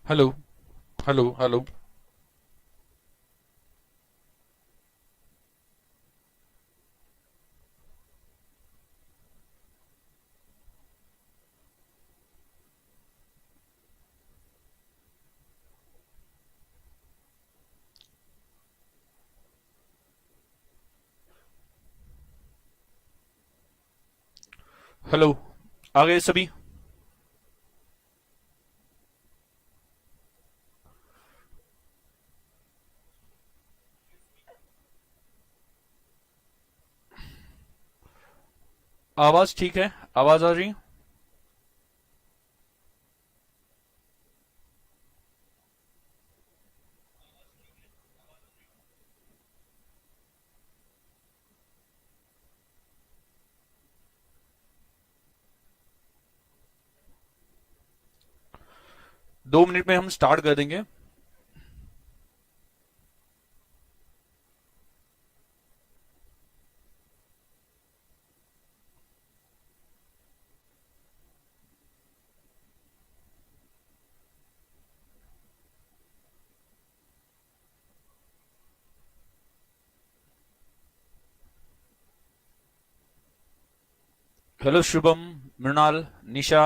Hello. Hello hello. Hello. आ गए सभी। आवाज ठीक है? आवाज आ रही? 2 मिनट में हम स्टार्ट कर देंगे। Hello Shubham, Mrinal, Nisha.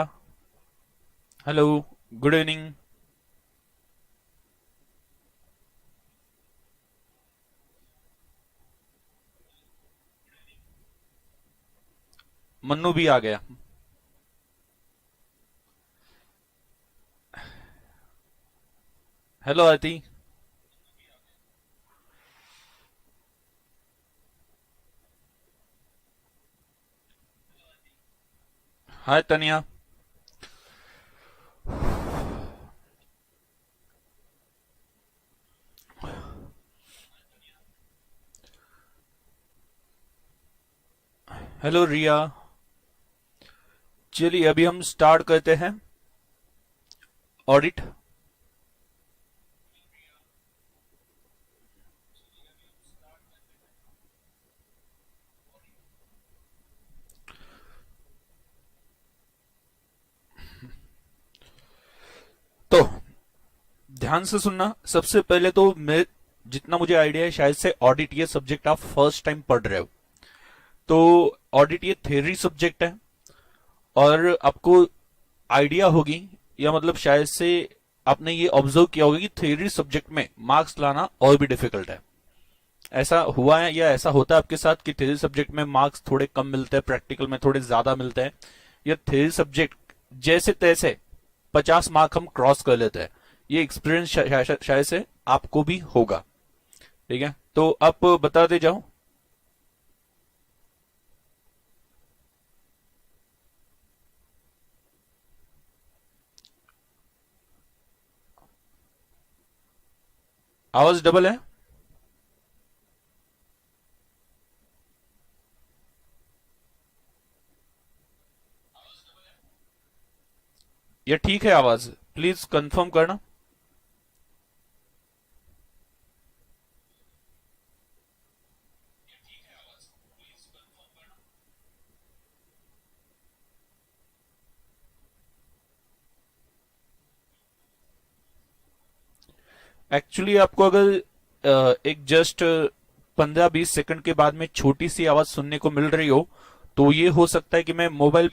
Hello. Good evening. Mannu भी आ गया। Hello Aarti. Hi Tania. Hello Riya. चलिए अभी हम स्टार्ट करते हैं ऑडिट। तो ध्यान से सुनना। सबसे पहले तो मैं जितना मुझे आइडिया है शायद से ऑडिट ये सब्जेक्ट आप फर्स्ट टाइम पढ़ रहे हो। तो ऑडिट ये थ्योरी सब्जेक्ट है और आपको आइडिया होगी या मतलब शायद से आपने ये ऑब्जर्व किया होगा कि थ्योरी सब्जेक्ट में मार्क्स लाना और भी डिफिकल्ट है। ऐसा हुआ है या ऐसा होता है आपके साथ कि थ्योरी सब्जेक्ट में मार्क्स थोड़े कम मिलते हैं, प्रैक्टिकल में थोड़े ज्यादा मिलते हैं? या थ्योरी सब्जेक्ट जैसे तैसे 50 मार्क हम क्रॉस कर लेते हैं? ये एक्सपीरियंस शायद से आपको भी होगा। ठीक है, तो आप बताते जाओ। आवाज डबल है? ये ठीक है आवाज? प्लीज कंफर्म करना। एक्चुअली आपको अगर एक जस्ट 15-20 सेकंड के बाद में छोटी सी आवाज सुनने को मिल रही हो तो ये हो सकता है कि मैं मोबाइल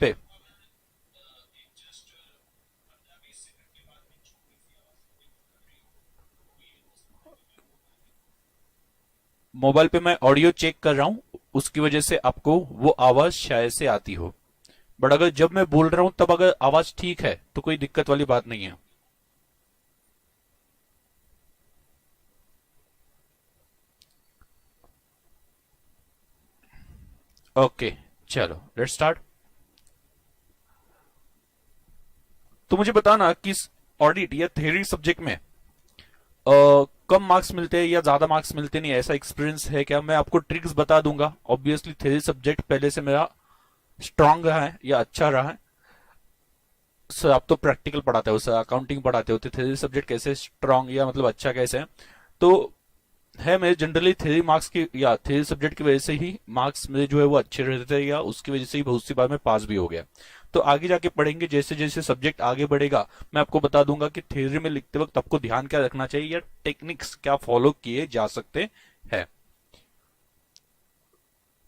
पे मैं ऑडियो चेक कर रहा हूं, उसकी वजह से आपको वो आवाज शायद से आती हो। बट अगर जब मैं बोल रहा हूं तब अगर आवाज ठीक है तो कोई दिक्कत वाली बात नहीं है। ओके, चलो लेट्स स्टार्ट। तो मुझे बताना कि ऑडिट या थ्योरी सब्जेक्ट में कम मार्क्स मिलते हैं या ज्यादा मार्क्स मिलते नहीं, ऐसा एक्सपीरियंस है क्या? मैं आपको ट्रिक्स बता दूंगा। ऑब्वियसली थ्योरी सब्जेक्ट पहले से मेरा स्ट्रांग रहा है या अच्छा रहा है। सर आप तो प्रैक्टिकल पढ़ाते हो, सर अकाउंटिंग पढ़ाते हो, तो थ्योरी सब्जेक्ट कैसे स्ट्रांग या मतलब अच्छा कैसे है? तो है मेरे जनरली थ्योरी मार्क्स की या थ्योरी सब्जेक्ट की वजह से ही मार्क्स मेरे जो है वो अच्छे रहते थे या उसकी वजह से ही बहुत सी बार मैं पास भी हो गया। तो आगे जाके पढ़ेंगे, जैसे जैसे सब्जेक्ट आगे बढ़ेगा मैं आपको बता दूंगा कि थ्योरी में लिखते वक्त आपको ध्यान क्या रखना चाहिए या टेक्निक्स क्या फॉलो किए जा सकते हैं।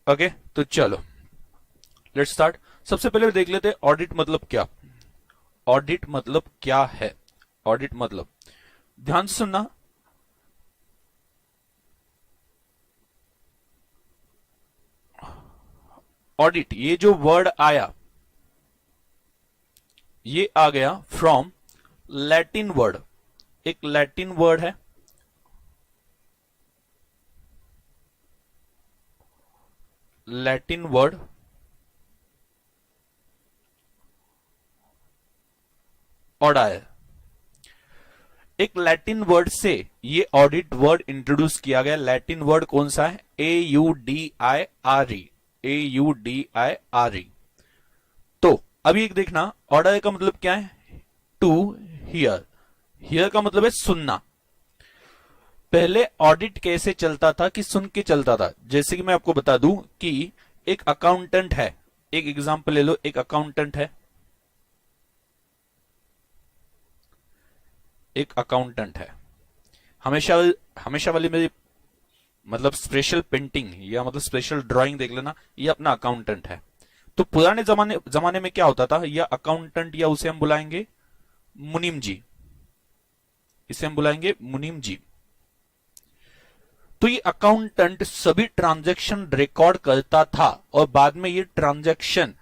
ओके, तो चलो लेट्स स्टार्ट। सबसे पहले देख लेते हैं ऑडिट मतलब क्या। ऑडिट मतलब क्या है? ऑडिट मतलब, ध्यान से सुनना, ऑडिट ये जो वर्ड आया ये आ गया फ्रॉम लैटिन वर्ड। एक लैटिन वर्ड है, लैटिन वर्ड ऑडायर। एक लैटिन वर्ड से ये ऑडिट वर्ड इंट्रोड्यूस किया गया। लैटिन वर्ड कौन सा है? AUDIRE, AUDIRE। तो अभी एक देखना, ऑर्डर का मतलब क्या है? To here. हियर का मतलब है सुनना। पहले ऑडिट कैसे चलता था कि सुन के चलता था? जैसे कि मैं आपको बता दूं कि एक अकाउंटेंट है, एक एग्जांपल ले लो, एक अकाउंटेंट है, एक अकाउंटेंट है, हमेशा हमेशा वाली मेरी मतलब स्पेशल पेंटिंग या मतलब स्पेशल ड्राइंग देख लेना, ये अपना अकाउंटेंट है। तो पुराने जमाने में क्या होता था, या अकाउंटेंट या उसे हम बुलाएंगे मुनीम जी, इसे हम बुलाएंगे मुनीम जी। तो ये अकाउंटेंट सभी ट्रांजैक्शन रिकॉर्ड करता था और बाद में ये ट्रांजैक्शन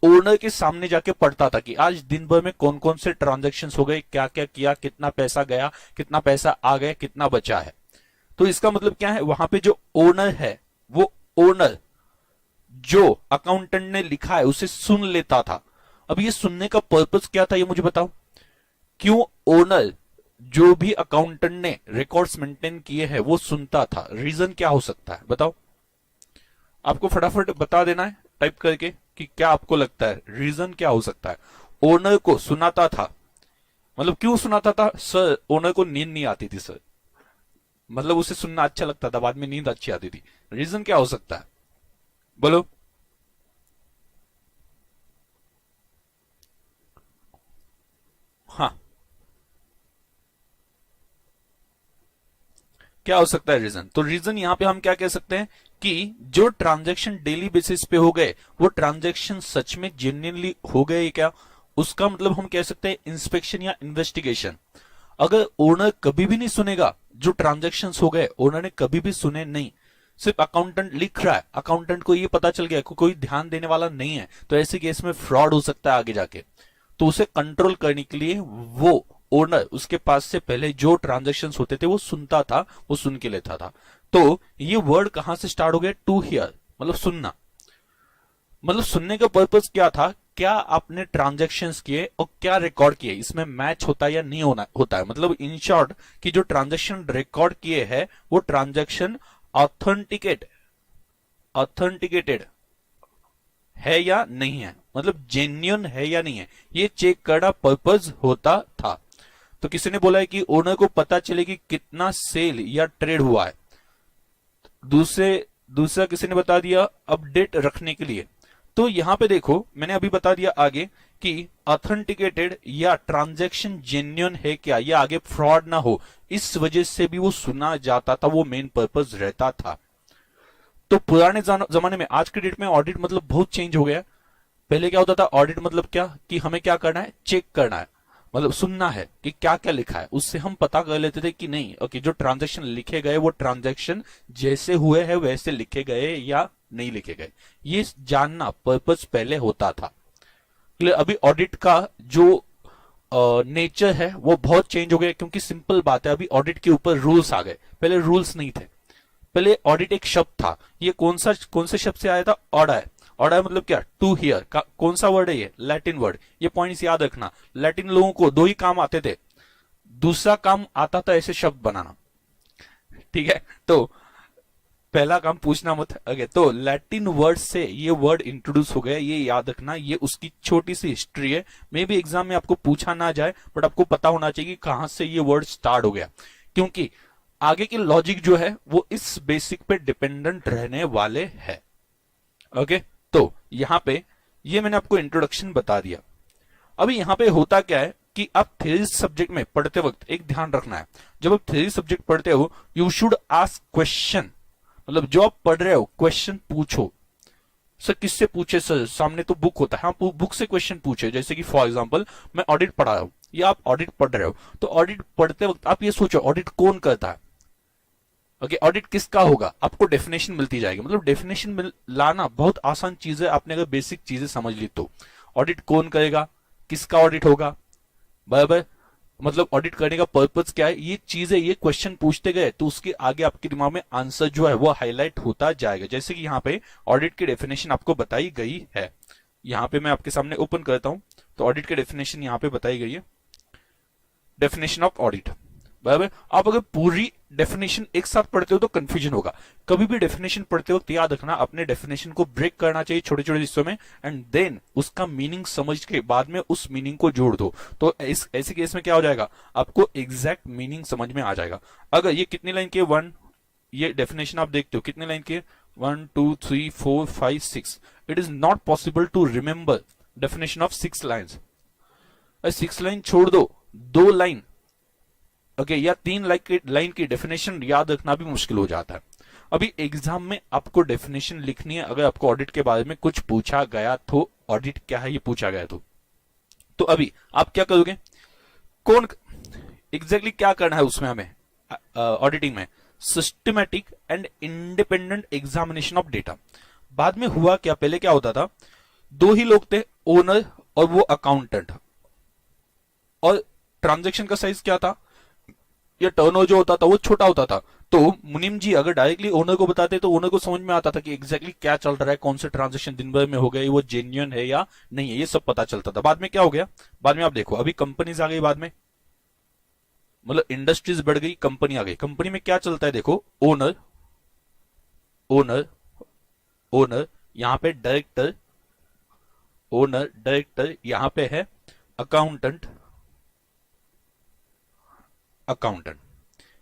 ओनर के सामने जाके पढ़ता था कि आज दिन भर में कौन कौन से ट्रांजैक्शंस हो गए, क्या क्या किया, कितना पैसा गया, कितना पैसा आ गया, कितना बचा है। तो इसका मतलब क्या है, वहां पे जो ओनर है वो ओनर जो अकाउंटेंट ने लिखा है उसे सुन लेता था। अब ये सुनने का पर्पस क्या था, ये मुझे बताओ। क्यों ओनर जो भी अकाउंटेंट ने रिकॉर्ड्स मेंटेन किए हैं वो सुनता था? रीजन क्या हो सकता है बताओ? आपको फटाफट बता देना है टाइप करके कि क्या आपको लगता है रीजन क्या हो सकता है। ओनर को सुनाता था, मतलब क्यों सुनाता था? सर ओनर को नींद नहीं आती थी सर, मतलब उसे सुनना अच्छा लगता था, बाद में नींद अच्छी आती थी। रीजन क्या हो सकता है बोलो? हाँ, क्या हो सकता है रीजन? तो रीजन यहां पे हम क्या कह सकते हैं कि जो ट्रांजैक्शन डेली बेसिस पे हो गए वो ट्रांजैक्शन सच में जेन्युइनली हो गए क्या, उसका मतलब हम कह सकते हैं इंस्पेक्शन या इन्वेस्टिगेशन। अगर ओनर कभी भी नहीं सुनेगा, जो ट्रांजैक्शन हो गए ओनर ने कभी भी सुने नहीं, सिर्फ अकाउंटेंट लिख रहा है, अकाउंटेंट को ये पता चल गया कोई ध्यान देने वाला नहीं है, तो ऐसे केस में फ्रॉड हो सकता है आगे जाके। तो उसे कंट्रोल करने के लिए वो ओनर उसके पास से पहले जो ट्रांजैक्शंस होते थे वो सुनता था, वो सुन के लेता था। तो ये वर्ड कहां से स्टार्ट हो गया? टू हियर, मतलब सुनना। मतलब सुनने का पर्पस क्या था? क्या आपने ट्रांजैक्शंस किए और क्या रिकॉर्ड किए, इसमें मैच होता है या नहीं होता है। मतलब इन शॉर्ट कि जो ट्रांजैक्शन रिकॉर्ड किए हैं वो ट्रांजैक्शन ऑथेंटिकेटेड है या नहीं है, मतलब जेन्युइन है या नहीं है, ये चेक करना पर्पस होता था। तो किसी ने बोला है कि ओनर को पता चले कि कितना सेल या ट्रेड हुआ है। दूसरा किसी ने बता दिया अपडेट रखने के लिए। तो यहां पे देखो मैंने अभी बता दिया आगे कि ऑथेंटिकेटेड या ट्रांजैक्शन जेन्युइन है क्या, या आगे फ्रॉड ना हो, इस वजह से भी वो सुना जाता था, वो मेन पर्पस रहता था। तो पुराने जमाने में, आज के डेट में ऑडिट मतलब बहुत चेंज हो गया। पहले क्या होता था, ऑडिट मतलब क्या कि हमें क्या करना है, चेक करना है, मतलब सुनना है कि क्या क्या लिखा है, उससे हम पता कर लेते थे कि नहीं ओके जो ट्रांजैक्शन लिखे गए वो ट्रांजैक्शन जैसे हुए हैं वैसे लिखे गए या नहीं लिखे गए, ये जानना पर्पस पहले होता था। अभी ऑडिट का जो नेचर है वो बहुत चेंज हो गया, क्योंकि सिंपल बात है अभी ऑडिट के ऊपर रूल्स आ गए, पहले रूल्स नहीं थे। पहले ऑडिट एक शब्द था, ये कौन से शब्द से आया था? ऑर्डर। ऑर्डर मतलब क्या? टू हियर का कौन सा वर्ड है? ये लैटिन वर्ड। ये पॉइंट्स याद रखना, लैटिन लोगों को दो ही काम आते थे, दूसरा काम आता था ऐसे शब्द बनाना, ठीक है? तो पहला काम पूछना मत आगे। तो लैटिन वर्ड से ये वर्ड इंट्रोड्यूस हो गया, ये याद रखना, ये उसकी छोटी सी हिस्ट्री है। मे भी एग्जाम में आपको पूछा ना जाए बट आपको पता होना चाहिए कि कहां से ये वर्ड स्टार्ट हो गया, क्योंकि आगे की लॉजिक जो है वो इस बेसिक पे डिपेंडेंट रहने वाले हैं। ओके, तो यहां पे ये मैंने आपको इंट्रोडक्शन बता दिया। अभी यहाँ पे होता क्या है कि आप थ्योरी सब्जेक्ट में पढ़ते वक्त एक ध्यान रखना है, जब आप थ्योरी सब्जेक्ट पढ़ते हो यू शुड आस्क क्वेश्चन, मतलब जो आप पढ़ रहे हो क्वेश्चन पूछो। सर किससे पूछे सर, सामने तो बुक होता है, हाँ बुक से क्वेश्चन पूछे। जैसे कि फॉर एग्जांपल मैं ऑडिट पढ़ा रहा हूं या आप ऑडिट पढ़ रहे हो, तो ऑडिट पढ़ते वक्त आप ये सोचो ऑडिट कौन करता है, ओके ऑडिट किसका होगा, आपको डेफिनेशन मिलती जाएगी। मतलब डेफिनेशन लाना बहुत आसान चीज है, आपने अगर बेसिक चीजें समझ ली तो। ऑडिट कौन करेगा, किसका ऑडिट होगा, बराबर, मतलब ऑडिट करने का पर्पस क्या है, ये चीजें ये क्वेश्चन पूछते गए तो उसके आगे आपके दिमाग में आंसर जो है वो हाईलाइट होता जाएगा। जैसे कि यहाँ पे ऑडिट की डेफिनेशन आपको बताई गई है, यहाँ पे मैं आपके सामने ओपन करता हूं, तो ऑडिट की डेफिनेशन यहाँ पे बताई गई है, डेफिनेशन ऑफ ऑडिट, बराबर। आप अगर पूरी डेफिनेशन एक साथ पढ़ते हो तो कंफ्यूजन होगा। कभी भी डेफिनेशन पढ़ते वक्त याद रखना, अपने डेफिनेशन को ब्रेक करना चाहिए छोटे छोटे हिस्सों में, एंड देन उसका मीनिंग समझ के बाद में उस मीनिंग को जोड़ दो। तो इस ऐसे केस में क्या हो जाएगा, आपको एग्जैक्ट मीनिंग समझ में आ जाएगा। अगर ये कितनी लाइन के ये डेफिनेशन आप देखते हो कितने लाइन के 1 2 3 4 5 6, it is not possible to remember definition of 6 lines. 6 line छोड़ दो, 2 लाइन ओके या 3 लाइन की डेफिनेशन याद रखना भी मुश्किल हो जाता है। अभी एग्जाम में आपको डेफिनेशन लिखनी है, अगर आपको ऑडिट के बारे में कुछ पूछा गया तो ऑडिट क्या है ये पूछा गया तो अभी आप क्या करोगे, कौन एग्जैक्टली क्या करना है उसमें हमें ऑडिटिंग में, systematic and independent examination of data. बाद में हुआ क्या, पहले क्या होता था, 2 ही लोग थे, ओनर और वो अकाउंटेंट, और ट्रांजेक्शन का साइज क्या था, या टर्नओवर जो होता था वो छोटा होता था। तो मुनीम जी अगर डायरेक्टली ओनर को बताते तो ओनर को समझ में आता था कि एग्जैक्टली क्या चल रहा है, कौन से ट्रांजेक्शन दिन भर में हो गए, वो जेन्युइन है या नहीं है, ये सब पता चलता था। बाद में क्या हो गया, बाद में आप देखो अभी कंपनीज आ गई, बाद में मतलब इंडस्ट्रीज बढ़ गई, कंपनी आ गई। कंपनी में क्या चलता है देखो, ओनर ओनर ओनर, यहां पे डायरेक्टर, ओनर डायरेक्टर, यहां पे है अकाउंटेंट अकाउंटेंट।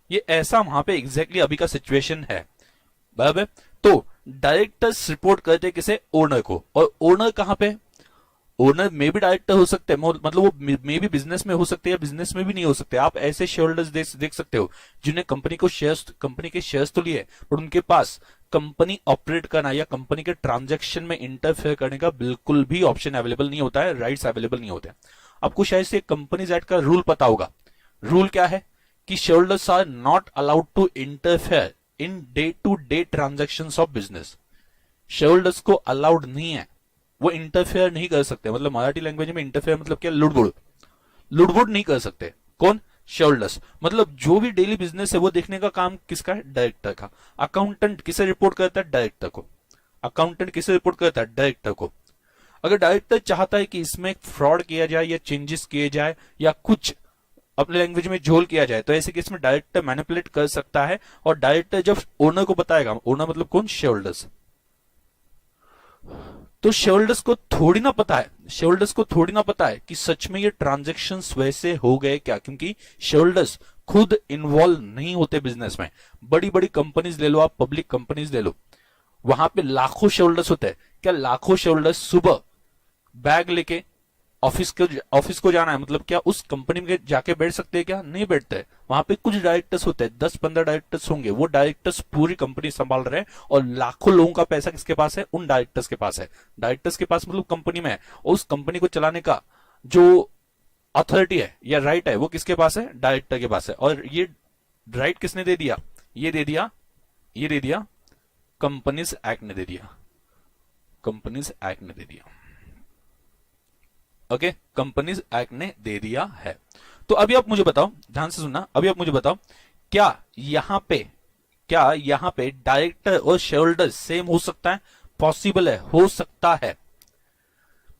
ये ऐसा वहां पे एग्जैक्टली अभी का सिचुएशन है, बराबर। तो डायरेक्टर्स रिपोर्ट करते किसे, ओनर को, और ओनर कहां पे, ओनर में भी डायरेक्टर हो सकते हैं, मतलब वो मे भी बिजनेस में हो सकते हैं, बिजनेस में भी नहीं हो सकते। आप ऐसे शेयर होल्डर्स देख सकते हो जिन्हें कंपनी के शेयर्स तो लिए पर उनके पास कंपनी ऑपरेट करना या कंपनी के ट्रांजैक्शन में इंटरफेयर करने का बिल्कुल भी ऑप्शन अवेलेबल नहीं होता है, राइट्स अवेलेबल नहीं होते हैं। आपको शायद से कंपनीज एक्ट का रूल पता होगा। रूल क्या है कि shareholders are not allowed to interfere in day to day transactions of business. Shareholders को अलाउड नहीं है, वो इंटरफेयर नहीं कर सकते। मतलब मराठी लैंग्वेज में इंटरफेयर मतलब क्या, लुड़बुड़, लुड़बुड़ नहीं कर सकते। कौन, शेयरहोल्डर्स। मतलब जो भी डेली बिजनेस है वो देखने का काम किसका है, डायरेक्टर का। अकाउंटेंट किसे रिपोर्ट करता है, डायरेक्टर को। अकाउंटेंट किसे रिपोर्ट करता है, डायरेक्टर को। अगर डायरेक्टर चाहता है कि इसमें फ्रॉड किया जाए या चेंजेस किए जाए या कुछ अपने लैंग्वेज में झोल किया जाए, तो ऐसे केस में डायरेक्टर मैनिपुलेट कर सकता है। और डायरेक्टर जब ओनर को बताएगा, ओनर मतलब कौन, शेयरहोल्डर्स, तो शेयरहोल्डर्स को थोड़ी ना पता है, शेयरहोल्डर्स को थोड़ी ना पता है कि सच में ये ट्रांजैक्शंस वैसे हो गए क्या, क्योंकि शेयरहोल्डर्स खुद इन्वॉल्व नहीं होते बिजनेस में। बड़ी बड़ी कंपनीज ले लो आप, पब्लिक कंपनीज ले लो, वहां पे लाखों शेयरहोल्डर्स होते हैं। क्या लाखों शेयरहोल्डर्स सुबह बैग लेके ऑफिस को जाना है, मतलब क्या उस कंपनी में जाके बैठ सकते हैं, क्या नहीं बैठते। वहां पे कुछ डायरेक्टर्स होते हैं, 10-15 डायरेक्टर्स होंगे, वो डायरेक्टर्स पूरी कंपनी संभाल रहे हैं, और लाखों लोगों का पैसा किसके पास है, उन डायरेक्टर्स के पास है। डायरेक्टर्स के पास मतलब कंपनी में है, और उस कंपनी को चलाने का जो अथॉरिटी है या राइट है वो किसके पास है, डायरेक्टर के पास है। और ये राइट किसने दे दिया, ये दे दिया कंपनीज एक्ट ने दे दिया, कंपनीज एक्ट ने दे दिया, ओके, कंपनीज एक्ट ने दे दिया है। तो अभी आप मुझे बताओ, ध्यान से सुनना, अभी आप मुझे बताओ, क्या यहां पे डायरेक्टर और शेयरहोल्डर सेम हो सकता है, पॉसिबल है, हो सकता है।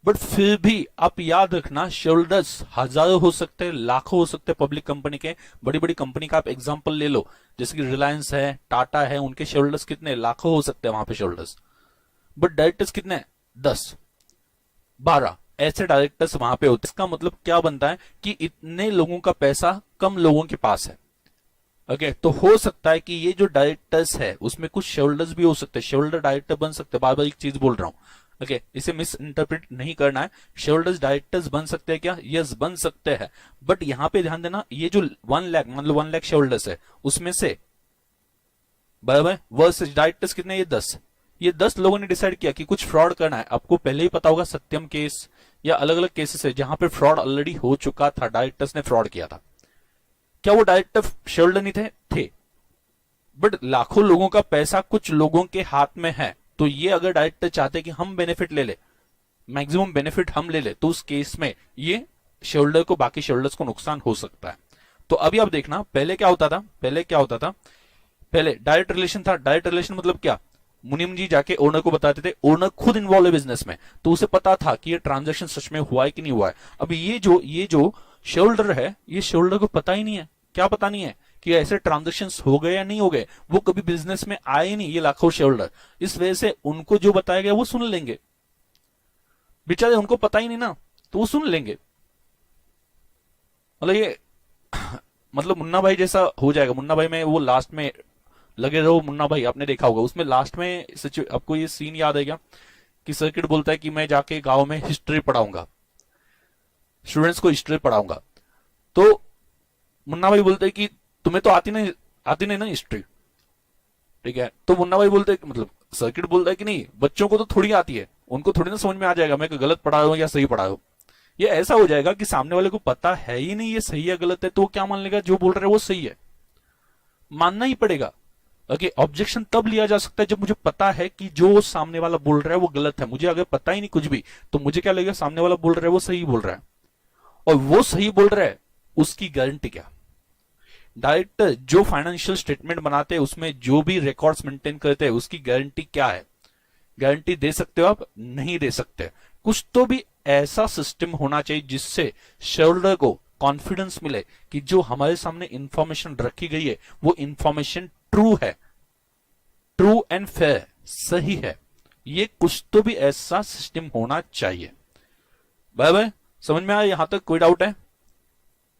बट फिर भी आप याद रखना, शेयरहोल्डर्स हजारों हो सकते हैं, लाखों हो सकते हैं। पब्लिक कंपनी के, बड़ी बड़ी कंपनी का आप एग्जांपल ले लो, जैसे कि रिलायंस है, टाटा है, उनके शेयरहोल्डर्स कितने, लाखों हो सकते हैं वहां पे शेयरहोल्डर्स। बट डायरेक्टर्स कितने, 10-12 ऐसे डायरेक्टर्स वहां पे होते हैं। इसका मतलब क्या बनता है कि इतने लोगों का पैसा कम लोगों के पास है, ओके। तो हो सकता है कि ये जो डायरेक्टर्स है उसमें कुछ शेयरहोल्डर्स भी हो सकते हैं, शेयरहोल्डर डायरेक्टर बन सकते हैं। बार बार एक चीज बोल रहा हूं, ओके, इसे मिस इंटरप्रेट नहीं करना है। शेयर होल्डर्स डायरेक्टर्स बन सकते हैं क्या? यस, बन सकते हैं। बट यहां पे ध्यान देना, ये जो 1 लाख, मतलब 1 लाख शेयर होल्डर्स है, उसमें से बराबर वर्सेस डायरेक्टर्स कितने? ये 10 लोगों ने डिसाइड किया कि कुछ फ्रॉड करना है। आपको पहले ही पता होगा सत्यम केस या अलग अलग केसेस है जहां पे फ्रॉड ऑलरेडी हो चुका था, डायरेक्टर्स ने फ्रॉड किया था। क्या वो डायरेक्टर शेयर होल्डर नहीं थे? बट लाखों लोगों का पैसा कुछ लोगों के हाथ में है, तो ये अगर डायरेक्टर चाहते कि हम बेनिफिट ले ले, मैक्सिमम बेनिफिट हम ले ले, तो उस केस में ये शेयर होल्डर को, बाकी शेयर होल्डर्स को नुकसान हो सकता है। तो अभी आप देखना, पहले क्या होता था? पहले डायरेक्ट रिलेशन था। डायरेक्ट रिलेशन मतलब क्या? मुनीम जी जाके ओनर को बताते थे, ओनर खुद इन्वॉल्व है बिजनेस में, तो उसे पता था कि ये ट्रांजैक्शन सच में हुआ है कि नहीं हुआ है। अभी ये जो शेयर होल्डर है, ये शेयर होल्डर को पता ही नहीं है। क्या पता नहीं है? कि ऐसे ट्रांजैक्शन हो गए या नहीं हो गए। वो कभी बिजनेस में आए ही नहीं, ये लाखों शेयर होल्डर। इस वजह से उनको जो बताया गया वो सुन लेंगे, बेचारे उनको पता ही नहीं ना, तो वो सुन लेंगे। मतलब ये मतलब मुन्ना भाई जैसा हो जाएगा। मुन्ना भाई में वो लास्ट में लगे रहो, मुन्ना भाई आपने देखा होगा, उसमें लास्ट में आपको ये सीन याद है क्या? कि सर्किट बोलता है कि मैं जाके गांव में हिस्ट्री पढ़ाऊंगा, स्टूडेंट्स को हिस्ट्री पढ़ाऊंगा। तो मुन्ना भाई बोलते हैं कि तुम्हें तो आती नहीं ना हिस्ट्री, ठीक है? तो मुन्ना भाई बोलते हैं, मतलब सर्किट बोलता है कि नहीं, बच्चों को तो थोड़ी आती है, उनको थोड़ी ना समझ में आ जाएगा मैं गलत पढ़ा रहा हूं या सही पढ़ा रहा हूं। ये ऐसा हो जाएगा कि सामने वाले को पता है ही नहीं ये सही है गलत है, तो वो क्या मान लेगा? जो बोल रहे हैं वो सही है, मानना ही पड़ेगा। ओके, ऑब्जेक्शन तब लिया जा सकता है जब मुझे पता है कि जो सामने वाला बोल रहा है वो गलत है। मुझे अगर पता ही नहीं कुछ भी, तो मुझे क्या लगेगा? सामने वाला बोल रहा है वो सही बोल रहा है, और वो सही बोल रहा है उसकी गारंटी क्या? डायरेक्टर जो फाइनेंशियल स्टेटमेंट बनाते हैं, उसमें जो भी रिकॉर्ड्स मेंटेन करते हैं, उसकी गारंटी क्या है? गारंटी दे सकते हो आप? नहीं दे सकते। कुछ तो भी ऐसा सिस्टम होना चाहिए जिससे शेयर होल्डर को कॉन्फिडेंस मिले कि जो हमारे सामने इंफॉर्मेशन रखी गई है वो इंफॉर्मेशन ट्रू है, ट्रू एंड फेयर, सही है। ये कुछ तो भी ऐसा सिस्टम होना चाहिए। बाय, समझ में आया? यहां तक कोई डाउट है?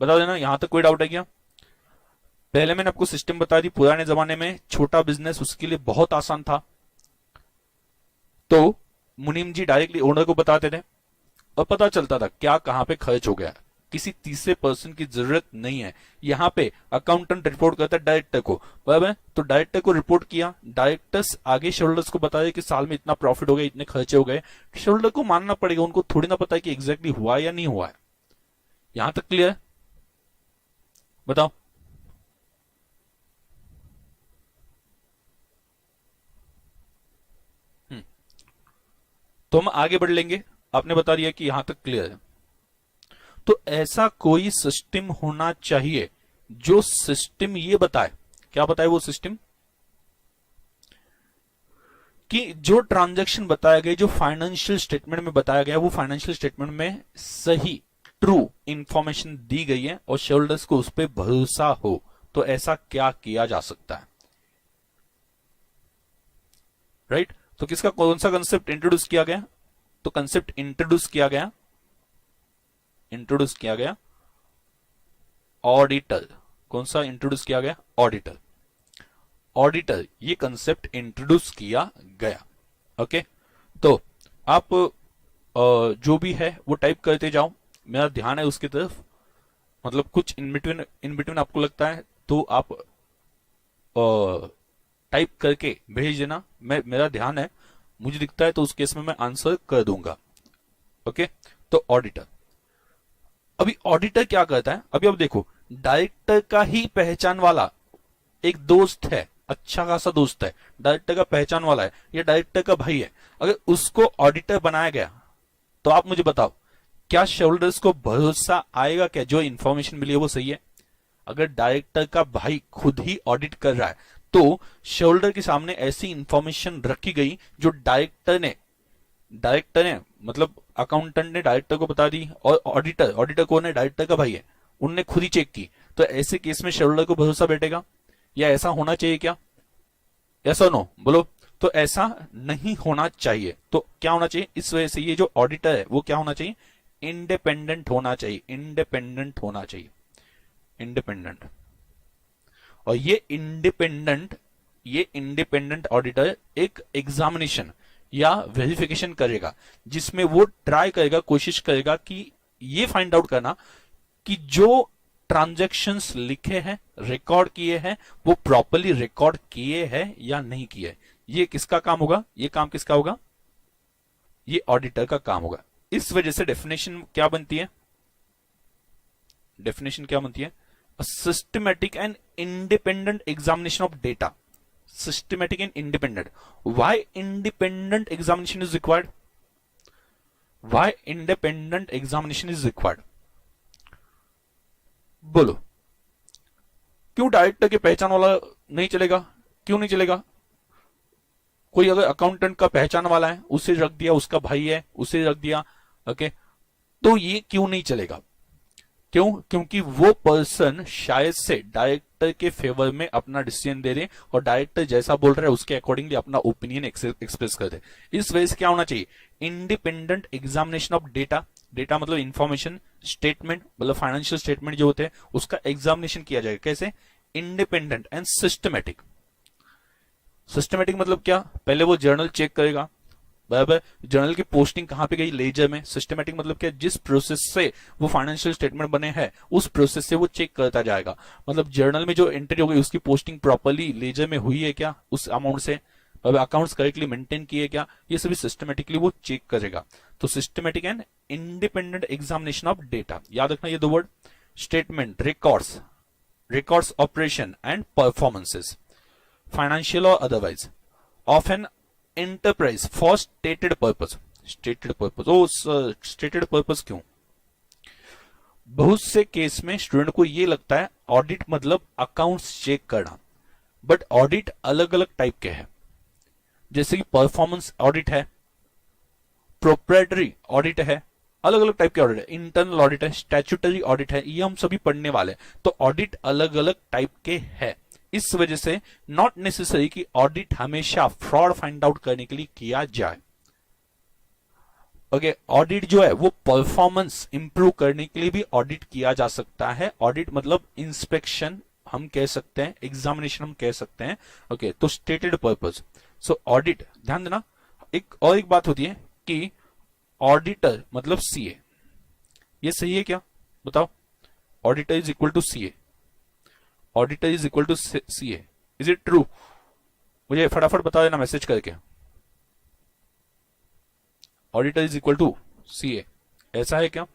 बता देना, यहां तक कोई डाउट है क्या? पहले मैंने आपको सिस्टम बता दी। पुराने जमाने में छोटा बिजनेस उसके लिए बहुत आसान था, तो मुनीम जी डायरेक्टली ओनर को बताते थे और पता चलता था क्या कहां पे खर्च हो गया। किसी तीसरे पर्सन की जरूरत नहीं है। यहां पे अकाउंटेंट रिपोर्ट करता है डायरेक्टर को, बराबर? तो डायरेक्टर को रिपोर्ट किया, डायरेक्टर्स आगे शेयर होल्डर्स को बताया कि साल में इतना प्रॉफिट हो गया, इतने खर्चे हो गए। शेयर होल्डर को मानना पड़ेगा, उनको थोड़ी ना पता है कि एग्जैक्टली हुआ या नहीं हुआ है। यहां तक क्लियर है? बताओ। तो हम आगे बढ़ लेंगे। आपने बता दिया कि यहां तक क्लियर है। तो ऐसा कोई सिस्टम होना चाहिए जो सिस्टम ये बताए, क्या बताए वो सिस्टम? कि जो ट्रांजैक्शन बताया गया, जो फाइनेंशियल स्टेटमेंट में बताया गया, वो फाइनेंशियल स्टेटमेंट में सही, ट्रू इंफॉर्मेशन दी गई है और शेयर होल्डर्स को उस पर भरोसा हो। तो ऐसा क्या किया जा सकता है? राइट? तो किसका कौन सा कंसेप्ट इंट्रोड्यूस किया गया? तो कंसेप्ट इंट्रोड्यूस किया गया ऑडिटर। कौन सा इंट्रोड्यूस किया गया? ऑडिटर। ऑडिटर ये कंसेप्ट इंट्रोड्यूस किया गया। ओके, तो आप जो भी है वो टाइप करते जाओ, मेरा ध्यान है उसकी तरफ। मतलब कुछ इन बिटवीन आपको लगता है तो आप टाइप करके भेज देना। मेरा ध्यान है, मुझे दिखता है तो उस केस में मैं आंसर कर दूंगा। ओके, तो ऑडिटर। अभी ऑडिटर क्या करता है? अभी अब देखो, डायरेक्टर का ही पहचान वाला एक दोस्त है, अच्छा खासा दोस्त है, डायरेक्टर का पहचान वाला है, ये डायरेक्टर का भाई है। अगर उसको ऑडिटर बनाया गया तो आप मुझे बताओ, क्या शेयर होल्डर्स को भरोसा आएगा क्या जो इंफॉर्मेशन मिली है वो सही है? अगर डायरेक्टर का भाई खुद ही ऑडिट कर रहा है तो शेयर होल्डर के सामने ऐसी इंफॉर्मेशन रखी गई जो डायरेक्टर ने मतलब अकाउंटेंट ने डायरेक्टर को बता दी, और ऑडिटर कौन है? डायरेक्टर का भाई है, उनने खुद ही चेक की। तो ऐसे केस में शेयर होल्डर को भरोसा बैठेगा या ऐसा होना चाहिए क्या? ऐसा नो बोलो। तो ऐसा नहीं होना चाहिए। तो क्या होना चाहिए? इस वजह से ये जो ऑडिटर है वो क्या होना चाहिए? इंडिपेंडेंट होना चाहिए। इंडिपेंडेंट। और ये इंडिपेंडेंट ऑडिटर एक एग्जामिनेशन या वेरिफिकेशन करेगा, जिसमें वो ट्राई करेगा, कोशिश करेगा कि ये फाइंड आउट करना कि जो ट्रांजैक्शंस लिखे हैं, रिकॉर्ड किए हैं, वो प्रॉपरली रिकॉर्ड किए हैं या नहीं किए। ये किसका काम होगा? ये काम किसका होगा? ये ऑडिटर का काम होगा। इस वजह से डेफिनेशन क्या बनती है? डेफिनेशन क्या बनती है? A systematic and independent examination of data. Systematic and independent. Why independent examination is required? Why independent examination is required? बोलो, क्यों डायरेक्टर की पहचान वाला नहीं चलेगा? क्यों नहीं चलेगा? कोई अगर अकाउंटेंट का पहचान वाला है, उसे रख दिया, उसका भाई है, उसे रख दिया, ओके, तो ये क्यों नहीं चलेगा? क्यों? क्योंकि वो पर्सन शायद से डायरेक्टर के फेवर में अपना डिसीजन दे रहे और डायरेक्टर जैसा बोल रहा है उसके अकॉर्डिंगली अपना ओपिनियन एक्सप्रेस कर दे। इस वजह से क्या होना चाहिए? Independent examination of data. Data मतलब इंफॉर्मेशन, स्टेटमेंट मतलब फाइनेंशियल स्टेटमेंट जो होते हैं उसका एग्जामिनेशन किया जाएगा। कैसे? Independent and systematic. सिस्टमेटिक मतलब क्या? पहले वो जर्नल चेक करेगा, बराबर, जर्नल की पोस्टिंग कहां पे गई? लेजर में। सिस्टमेटिक मतलब क्या? जिस प्रोसेस से वो फाइनेंशियल स्टेटमेंट बने हैं उस प्रोसेस से वो चेक करता जाएगा। मतलब जर्नल में जो एंट्री हो गई उसकी पोस्टिंग प्रॉपरली लेजर में हुई है क्या, उस अमाउंट से, अकाउंट्स करेक्टली मेंटेन किए क्या, ये सभी सिस्टमेटिकली वो चेक करेगा। तो systematic and independent examination of data, याद रखना ये दो word, statement, records, records operation and performances, financial और otherwise, of an enterprise for stated purpose. Stated purpose, oh stated purpose क्यों? बहुत से केस में स्टूडेंट को ये लगता है ऑडिट मतलब अकाउंट्स चेक करना, बट ऑडिट अलग अलग टाइप के हैं। जैसे कि परफॉर्मेंस ऑडिट है, प्रोप्राइटरी ऑडिट है, अलग अलग टाइप के ऑडिट है, इंटरनल ऑडिट है, स्टैट्यूटरी ऑडिट है, ये हम सभी पढ़ने वाले हैं। तो ऑडिट अलग अलग टाइप के हैं। इस वजह से नॉट नेसेसरी कि ऑडिट हमेशा फ्रॉड फाइंड आउट करने के लिए किया जाए। ओके, ऑडिट जो है वो परफॉर्मेंस इंप्रूव करने के लिए भी ऑडिट किया जा सकता है। ऑडिट मतलब इंस्पेक्शन हम कह सकते हैं, एग्जामिनेशन हम कह सकते हैं। ओके, तो स्टेटेड पर्पस, सो ऑडिट, ध्यान देना। एक बात होती है कि ऑडिटर मतलब सीए, ये सही है क्या? बताओ, auditor is equal to CA, auditor is equal to CA, is it true? मुझे फटाफट बता देना मैसेज करके। Auditor is equal to CA, ऐसा है क्या?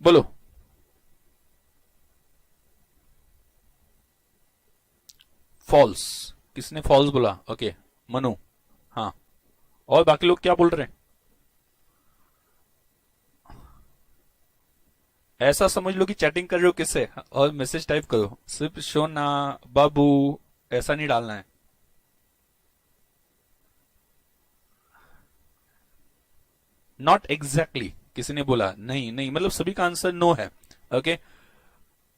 बोलो। फॉल्स, किसने फॉल्स बोला? ओके, मनु, हाँ, और बाकी लोग क्या बोल रहे हैं? ऐसा समझ लो कि चैटिंग कर रहे हो किससे और मैसेज टाइप करो, सिर्फ सोना बाबू ऐसा नहीं डालना है। नॉट एग्जैक्टली किसी ने बोला, नहीं नहीं, मतलब सभी का आंसर नो है। ओके,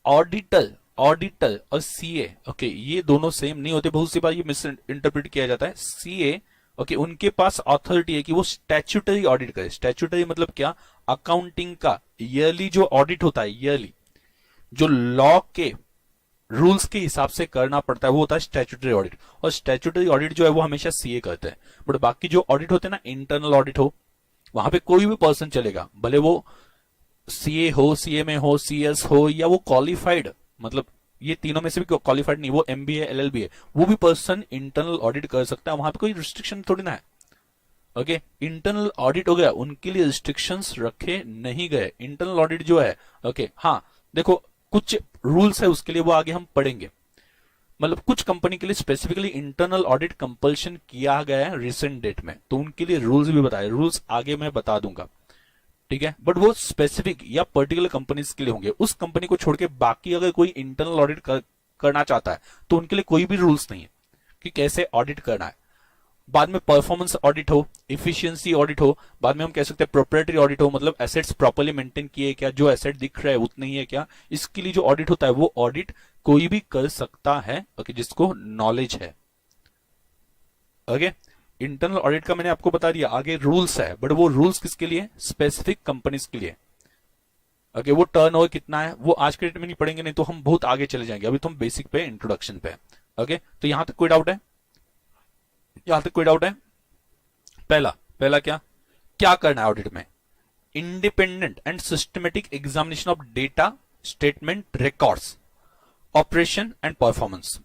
ऑडिटर, ऑडिटर और सीए, ओके, ये दोनों सेम नहीं होते। बहुत सी बार ये मिस इंटरप्रेट किया जाता है। सीए, ओके, उनके पास अथॉरिटी है कि वो स्टैट्यूटरी ऑडिट करे। स्टैट्यूटरी मतलब क्या? अकाउंटिंग का ईयरली जो ऑडिट होता है, ईयरली जो लॉ के रूल्स के हिसाब से करना पड़ता है, वो होता है स्टैट्यूटरी ऑडिट। और स्टैट्यूटरी ऑडिट जो है वो हमेशा सीए करते हैं। बट बाकी जो ऑडिट होते हैं ना, इंटरनल ऑडिट हो, वहां पे कोई भी पर्सन चलेगा, भले वो सीए हो, सीएमए हो, सीएस हो, या वो क्वालिफाइड, मतलब ये तीनों में से भी क्वालिफाइड नहीं, वो एमबीए एलएलबी है, वो भी पर्सन इंटरनल ऑडिट कर सकता है। वहां पे कोई रिस्ट्रिक्शन थोड़ी ना है। ओके, इंटरनल ऑडिट हो गया, उनके लिए रिस्ट्रिक्शंस रखे नहीं गए। इंटरनल ऑडिट जो है, ओके, हाँ, देखो कुछ रूल्स है उसके लिए, वो आगे हम पढ़ेंगे। मतलब कुछ कंपनी के लिए स्पेसिफिकली इंटरनल ऑडिट कंपल्शन किया गया है रिसेंट डेट में, तो उनके लिए रूल्स भी बताए, रूल्स आगे मैं बता दूंगा, ठीक है। बट वो स्पेसिफिक या पर्टिकुलर कंपनीज के लिए होंगे। उस कंपनी को छोड़ के बाकी अगर कोई इंटरनल ऑडिट करना चाहता है तो उनके लिए कोई भी रूल्स नहीं है कि कैसे ऑडिट करना है। बाद में परफॉर्मेंस ऑडिट हो, इफिशियंसी ऑडिट हो, बाद में हम कह सकते हैं प्रोप्राइटरी ऑडिट हो, मतलब एसेट्स प्रॉपर्ली मेंटेन किए क्या, जो एसेट दिख रहा है उतना ही है क्या, इसके लिए जो ऑडिट होता है वो ऑडिट कोई भी कर सकता है, ओके, जिसको नॉलेज है। ओके, इंटरनल ऑडिट का मैंने आपको बता दिया, आगे रूल्स है, बट वो रूल्स किसके लिए? स्पेसिफिक कंपनीज के लिए। ओके, वो टर्नओवर कितना है वो आज के डेट में नहीं पढ़ेंगे, नहीं तो हम बहुत आगे चले जाएंगे। अभी तो हम बेसिक पे, इंट्रोडक्शन पे। ओके, तो यहां तक कोई डाउट है? यहां तक कोई डाउट है? पहला पहला क्या क्या करना है ऑडिट में? Independent and systematic examination of data, statement, records, operation and performance.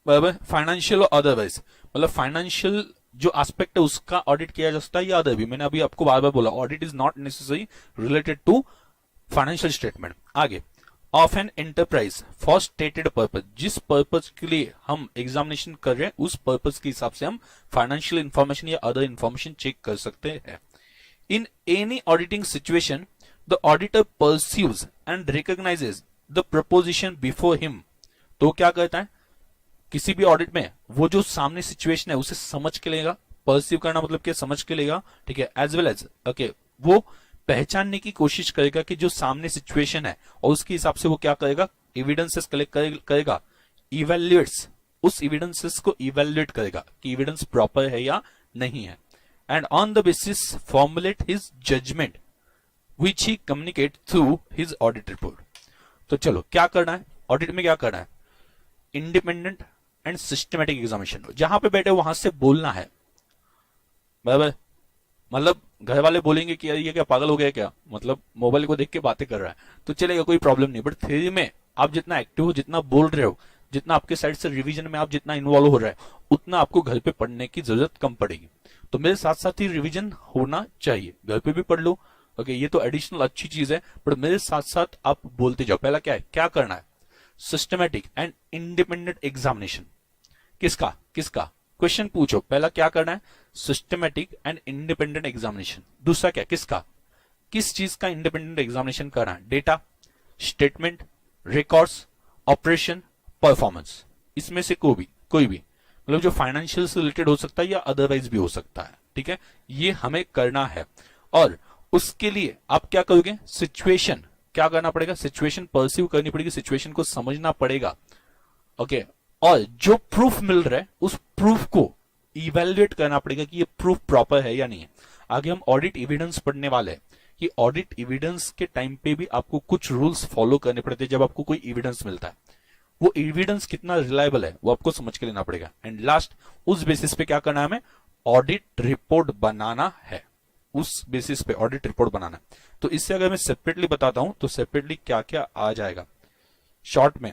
बराबर, फाइनेंशियल और अदरवाइज, मतलब फाइनेंशियल जो एस्पेक्ट है उसका ऑडिट किया जा सकता है या अदर भी। मैंने अभी आपको बार बार बोला audit is not necessary related to financial statement. आगे, of an enterprise for stated purpose, जिस पर्पज के लिए हम एग्जामिनेशन कर रहे हैं उस पर्पज के हिसाब से हम फाइनेंशियल इंफॉर्मेशन या अदर इंफॉर्मेशन चेक कर सकते हैं। In any auditing situation the auditor pursues and recognises the proposition before him. तो क्या कहता है, किसी भी ऑडिट में वो जो सामने सिचुएशन है उसे समझ के लेगा। परस्यू करना मतलब क्या, समझ के लेगा, ठीक है, एज वेल एज ओके वो पहचानने की कोशिश करेगा कि जो सामने सिचुएशन है और उसके हिसाब से वो क्या करेगा, एविडेंसेस कलेक्ट करेगा, इवेल्युएट्स, उस एविडेंसेस को इवेल्युएट करेगा कि एविडेंस प्रॉपर है या नहीं है, and on the basis formulate his judgement which he communicate through his audit report. तो चलो क्या करना है ऑडिट में, क्या करना है, इंडिपेंडेंट एंड सिस्टमेटिक एग्जामिनेशन, जहां पे बैठे वहां से बोलना है। बराबर, मतलब घर वाले बोलेंगे कि ये क्या पागल हो गया क्या, मतलब मोबाइल को देख के बातें कर रहा है, तो चलेगा, कोई प्रॉब्लम नहीं। बट थ्योरी में आप जितना एक्टिव हो, जितना बोल रहे हो, जितना आपके साइड से रिवीजन में आप जितना इन्वॉल्व हो रहा है, उतना आपको घर पे पढ़ने की जरूरत कम पड़ेगी। तो मेरे साथ साथ ही रिवीजन होना चाहिए, घर पे भी पढ़ लो, ओके, ये तो एडिशनल अच्छी चीज है, बट मेरे साथ साथ आप बोलते जाओ। पहला क्या है, क्या करना है, सिस्टमैटिक एंड इंडिपेंडेंट एग्जामिनेशन। किसका किसका, क्वेश्चन पूछो, पहला क्या करना है, सिस्टमैटिक एंड इंडिपेंडेंट एग्जामिनेशन। दूसरा क्या, किसका, किस चीज का इंडिपेंडेंट एग्जामिनेशन करना है, data, statement, records, operation, performance, इसमें से कोई भी मतलब जो फाइनेंशियल से रिलेटेड हो सकता है या अदरवाइज भी हो सकता है, ठीक है, ये हमें करना है। और उसके लिए आप क्या करोगे, सिचुएशन क्या करना पड़ेगा, सिचुएशन परसीव करनी पड़ेगी, सिचुएशन को समझना पड़ेगा, ओके, और जो प्रूफ मिल रहा है उस प्रूफ को इवेल्युएट करना पड़ेगा कि ये प्रूफ प्रॉपर है या नहीं है। आगे हम ऑडिट एविडेंस पढ़ने वाले हैं कि ऑडिट एविडेंस के टाइम पे भी आपको कुछ रूल्स फॉलो करने पड़ते हैं। जब आपको कोई एविडेंस मिलता है, वो एविडेंस कितना रिलायबल है वो आपको समझ के लेना पड़ेगा। एंड लास्ट, उस बेसिस पे क्या करना है, हमें ऑडिट रिपोर्ट बनाना है, उस बेसिस पे ऑडिट रिपोर्ट बनाना है। तो इससे अगर मैं सेपरेटली बताता हूं तो सेपरेटली क्या क्या आ जाएगा, शॉर्ट में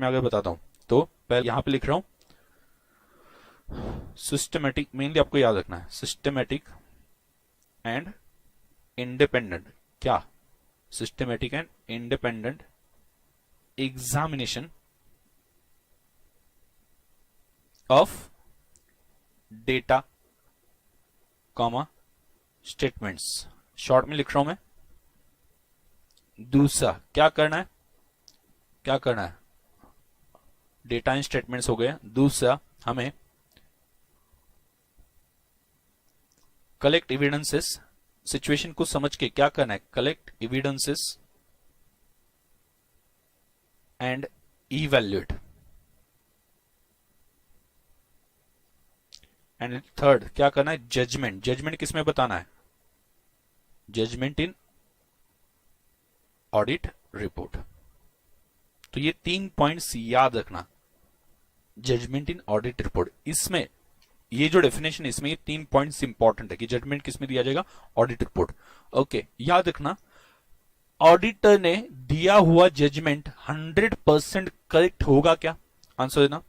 अगर बताता हूं तो पहले यहां पे लिख रहा हूं सिस्टमैटिक, मेनली आपको याद रखना है, सिस्टमैटिक एंड इंडिपेंडेंट, क्या, systematic and independent examination of data comma statements, short में लिख रहा हूं मैं। दूसरा क्या करना है, डेटा एंड स्टेटमेंट्स हो गए। दूसरा, हमें कलेक्ट एविडेंसेस, सिचुएशन को समझ के क्या करना है, collect evidences and evaluate. And third क्या करना है, जजमेंट किसमें बताना है, जजमेंट इन ऑडिट रिपोर्ट। तो ये 3 पॉइंट्स याद रखना, जजमेंट इन ऑडिट रिपोर्ट, इसमें ये जो डेफिनेशन है इसमें ये 3 पॉइंट्स इंपॉर्टेंट है कि जजमेंट किसमें दिया जाएगा, ऑडिट रिपोर्ट। ओके, याद रखना, ऑडिटर ने दिया हुआ जजमेंट 100% करेक्ट होगा क्या, आंसर देना,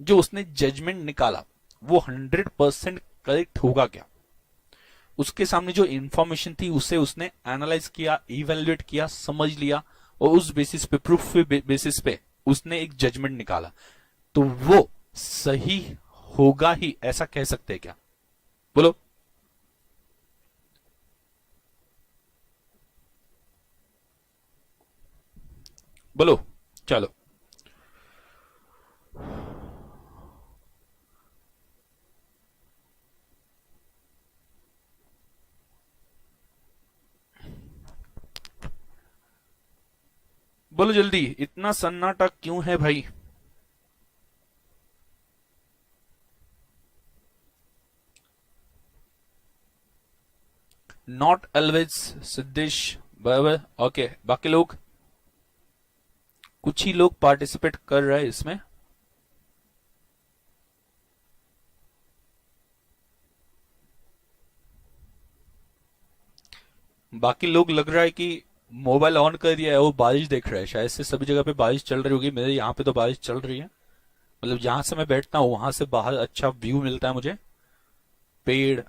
जो उसने जजमेंट निकाला वो 100% करेक्ट होगा क्या, उसके सामने जो इंफॉर्मेशन थी उसे उसने एनालाइज किया, इवेल्युएट किया, समझ लिया, और उस बेसिस पे, प्रूफ बेसिस पे उसने एक जजमेंट निकाला, तो वो सही होगा ही, ऐसा कह सकते हैं क्या, बोलो। बोलो, चलो, बोलो जल्दी, इतना सन्नाटा क्यों है भाई। नॉट ऑलवेज, सिद्धेश, बराबर, ओके, बाकी लोग, कुछ ही लोग पार्टिसिपेट कर रहे हैं इसमें, बाकी लोग लग रहा है कि मोबाइल ऑन कर दिया है, वो बारिश देख रहा है, शायद से सभी जगह पे बारिश चल रही होगी। मेरे यहाँ पे तो बारिश चल रही है, मतलब जहां से मैं बैठता हूँ वहां से बाहर अच्छा व्यू मिलता है मुझे, पेड़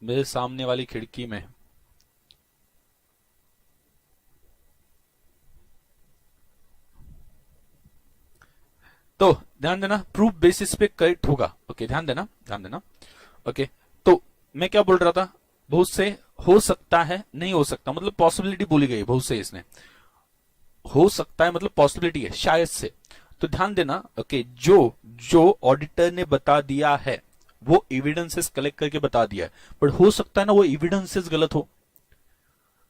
मेरे सामने वाली खिड़की में। तो ध्यान देना, प्रूफ बेसिस पे करेक्ट होगा। ओके, ध्यान देना, ध्यान देना। ओके, तो मैं क्या बोल रहा था, बहुत से हो सकता है, नहीं हो सकता, मतलब पॉसिबिलिटी बोली गई बहुत से इसने। हो सकता है मतलब पॉसिबिलिटी है, शायद से। तो ध्यान देना, ओके, जो जो ऑडिटर ने बता दिया है वो एविडेंसेस कलेक्ट करके बता दिया है, बट हो सकता है ना वो एविडेंसेस गलत हो।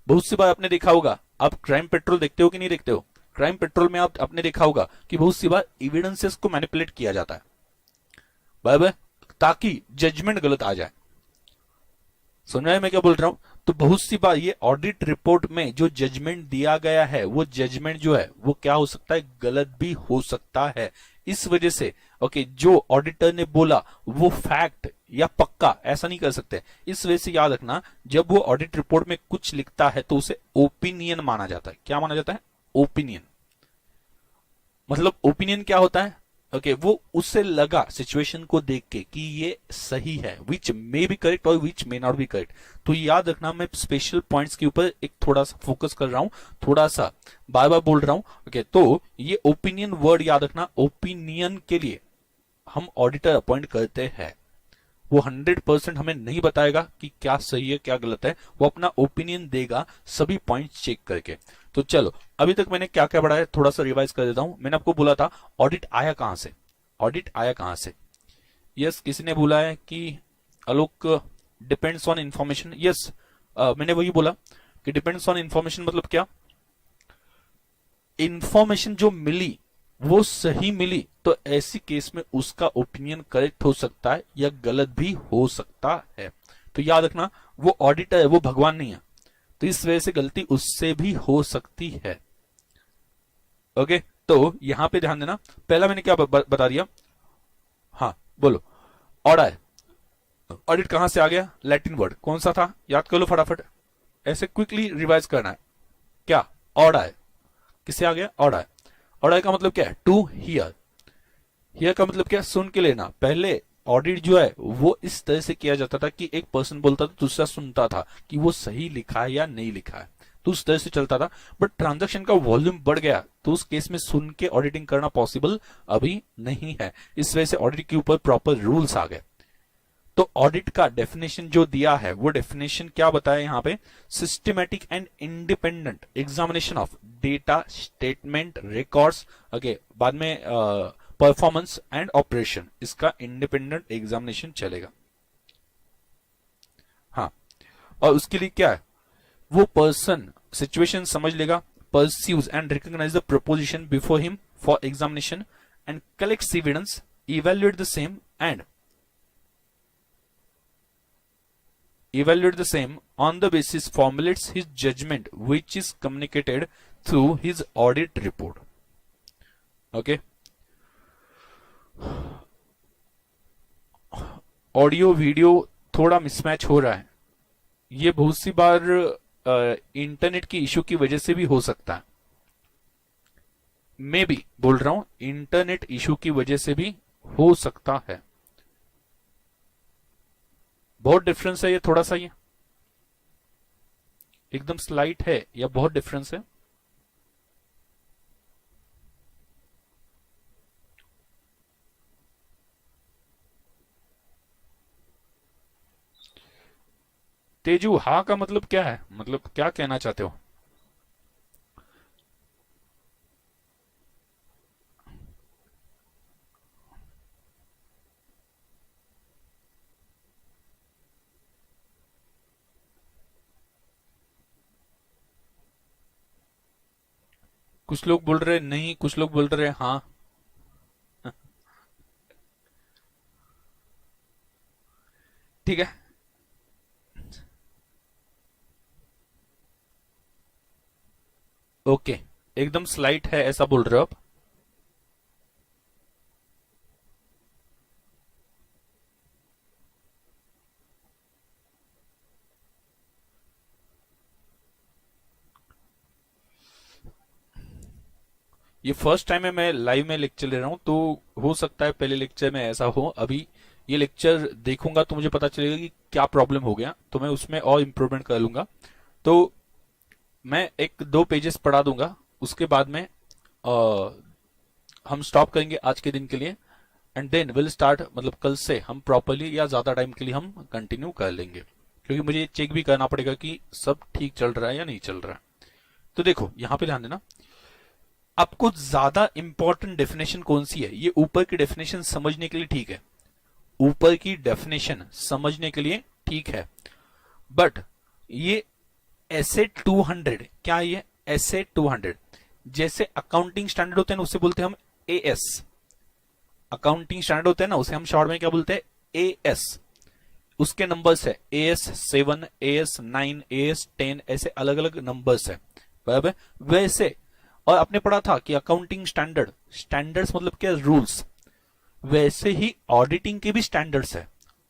बहुत सी बार आपने देखा होगा, आप क्राइम पेट्रोल देखते हो कि नहीं देखते हो? क्राइम पेट्रोल में आप आपने देखा होगा कि बहुत सी बार एविडेंसेस को मैनिपुलेट किया जाता है, बराबर, ताकि जजमेंट गलत आ जाए। सुन रहे हैं मैं क्या बोल रहा हूं? तो बहुत सी बार ये ऑडिट रिपोर्ट में जो जजमेंट दिया गया है वो जजमेंट जो है वो क्या हो सकता है, गलत भी हो सकता है। इस वजह से ओके, जो ऑडिटर ने बोला वो फैक्ट या पक्का ऐसा नहीं कर सकते। इस वजह से याद रखना, जब वो ऑडिट रिपोर्ट में कुछ लिखता है तो उसे ओपिनियन माना जाता है। क्या माना जाता है? ओपिनियन। मतलब ओपिनियन क्या होता है? ओके, वो उससे लगा सिचुएशन को देख के कि ये सही है, विच मे बी करेक्ट और विच मे नॉट बी करेक्ट। तो याद रखना, मैं स्पेशल पॉइंट्स के ऊपर एक थोड़ा सा फोकस कर रहा हूं, थोड़ा सा बार बार बोल रहा हूं। ओके, तो ये ओपिनियन वर्ड याद रखना, ओपिनियन के लिए हम ऑडिटर अपॉइंट करते हैं। वो 100% हमें नहीं बताएगा कि क्या सही है क्या गलत है, वो अपना ओपिनियन देगा सभी पॉइंट चेक करके। तो चलो, अभी तक मैंने क्या क्या पढ़ा है थोड़ा सा रिवाइज कर देता हूं। मैंने आपको बोला था ऑडिट आया कहां से, ऑडिट आया कहां से। यस, किसी ने बोला है कि आलोक डिपेंड्स ऑन इंफॉर्मेशन। यस, मैंने वही बोला कि डिपेंड्स ऑन इंफॉर्मेशन मतलब क्या, इंफॉर्मेशन जो मिली वो सही मिली तो ऐसी केस में उसका ओपिनियन करेक्ट हो सकता है या गलत भी हो सकता है। तो याद रखना, वो ऑडिटर है, वो भगवान नहीं है, तो इस वजह से गलती उससे भी हो सकती है। ओके, तो यहां पे ध्यान देना, पहला मैंने क्या बता दिया। हाँ बोलो, ऑर्डर। ऑडिट कहां से आ गया? लैटिन वर्ड कौन सा था, याद कर लो फटाफट, ऐसे क्विकली रिवाइज करना है। क्या? ऑर्डर। किससे आ गया? ऑर्डर। ऑर्डर का मतलब क्या है? To here. हियर का मतलब क्या? सुन के लेना। पहले ऑडिट जो है वो इस तरह से किया जाता था कि एक पर्सन बोलता था, दूसरा सुनता था कि वो सही लिखा है या नहीं लिखा है, तो उस तरह से चलता था। बट ट्रांजैक्शन का वॉल्यूम बढ़ गया तो उस केस में सुन के ऑडिटिंग करना पॉसिबल अभी नहीं है। इस वजह से ऑडिट के ऊपर प्रॉपर रूल्स आ गए। तो ऑडिट का डेफिनेशन जो दिया है वो डेफिनेशन क्या बताया यहां पे? Systematic and independent examination of data, statement, records, okay, बाद में परफॉर्मेंस एंड ऑपरेशन, इसका इंडिपेंडेंट एग्जामिनेशन चलेगा। हाँ, और उसके लिए क्या है, वो पर्सन सिचुएशन समझ लेगा, peruses and recognise the proposition before him for examination and collects evidence, evaluate the same and evaluate the same on the basis formulates his judgment which is communicated through his audit report. Okay, audio video थोड़ा mismatch हो रहा है, ये बहुत सी बार internet की issue की वजह से भी हो सकता है। मैं भी बोल रहा हूं इंटरनेट इशू की वजह से भी हो सकता है। बहुत डिफरेंस है ये, थोड़ा सा ये एकदम स्लाइट है या बहुत डिफरेंस है? तेजू, हा का मतलब क्या है, मतलब क्या कहना चाहते हो? कुछ लोग बोल रहे नहीं, कुछ लोग बोल रहे हाँ। ठीक है, ओके, एकदम स्लाइट है ऐसा बोल रहे हो आप? ये फर्स्ट टाइम है मैं लाइव में लेक्चर ले रहा हूं, तो हो सकता है पहले लेक्चर में ऐसा हो। अभी ये लेक्चर देखूंगा तो मुझे पता चलेगा कि क्या प्रॉब्लम हो गया, तो मैं उसमें और इम्प्रूवमेंट कर लूंगा। तो मैं एक दो पेजेस पढ़ा दूंगा, उसके बाद में हम स्टॉप करेंगे आज के दिन के लिए, एंड देन विल स्टार्ट, मतलब कल से हम प्रॉपरली या ज्यादा टाइम के लिए हम कंटिन्यू कर लेंगे, क्योंकि मुझे चेक भी करना पड़ेगा कि सब ठीक चल रहा है या नहीं चल रहा है। तो देखो यहां पे ध्यान देना, आपको ज्यादा इंपॉर्टेंट डेफिनेशन कौन सी है? ये ऊपर की डेफिनेशन समझने के लिए ठीक है, ऊपर की डेफिनेशन समझने के लिए ठीक है, बट ये एसे 200, क्या ये एसे 200 जैसे अकाउंटिंग स्टैंडर्ड होते हैं ना, उसे बोलते हैं हम एएस। अकाउंटिंग स्टैंडर्ड होते हैं ना, उसे हम शॉर्ट में क्या बोलते हैं? एएस। उसके नंबर्स है AS7, AS9, AS10, ऐसे अलग अलग नंबर्स है, बराबर। वैसे और आपने पढ़ा था कि अकाउंटिंग स्टैंडर्ड, स्टैंडर्ड्स मतलब क्या? रूल्स। वैसे ही ऑडिटिंग के भी स्टैंडर्ड्स है,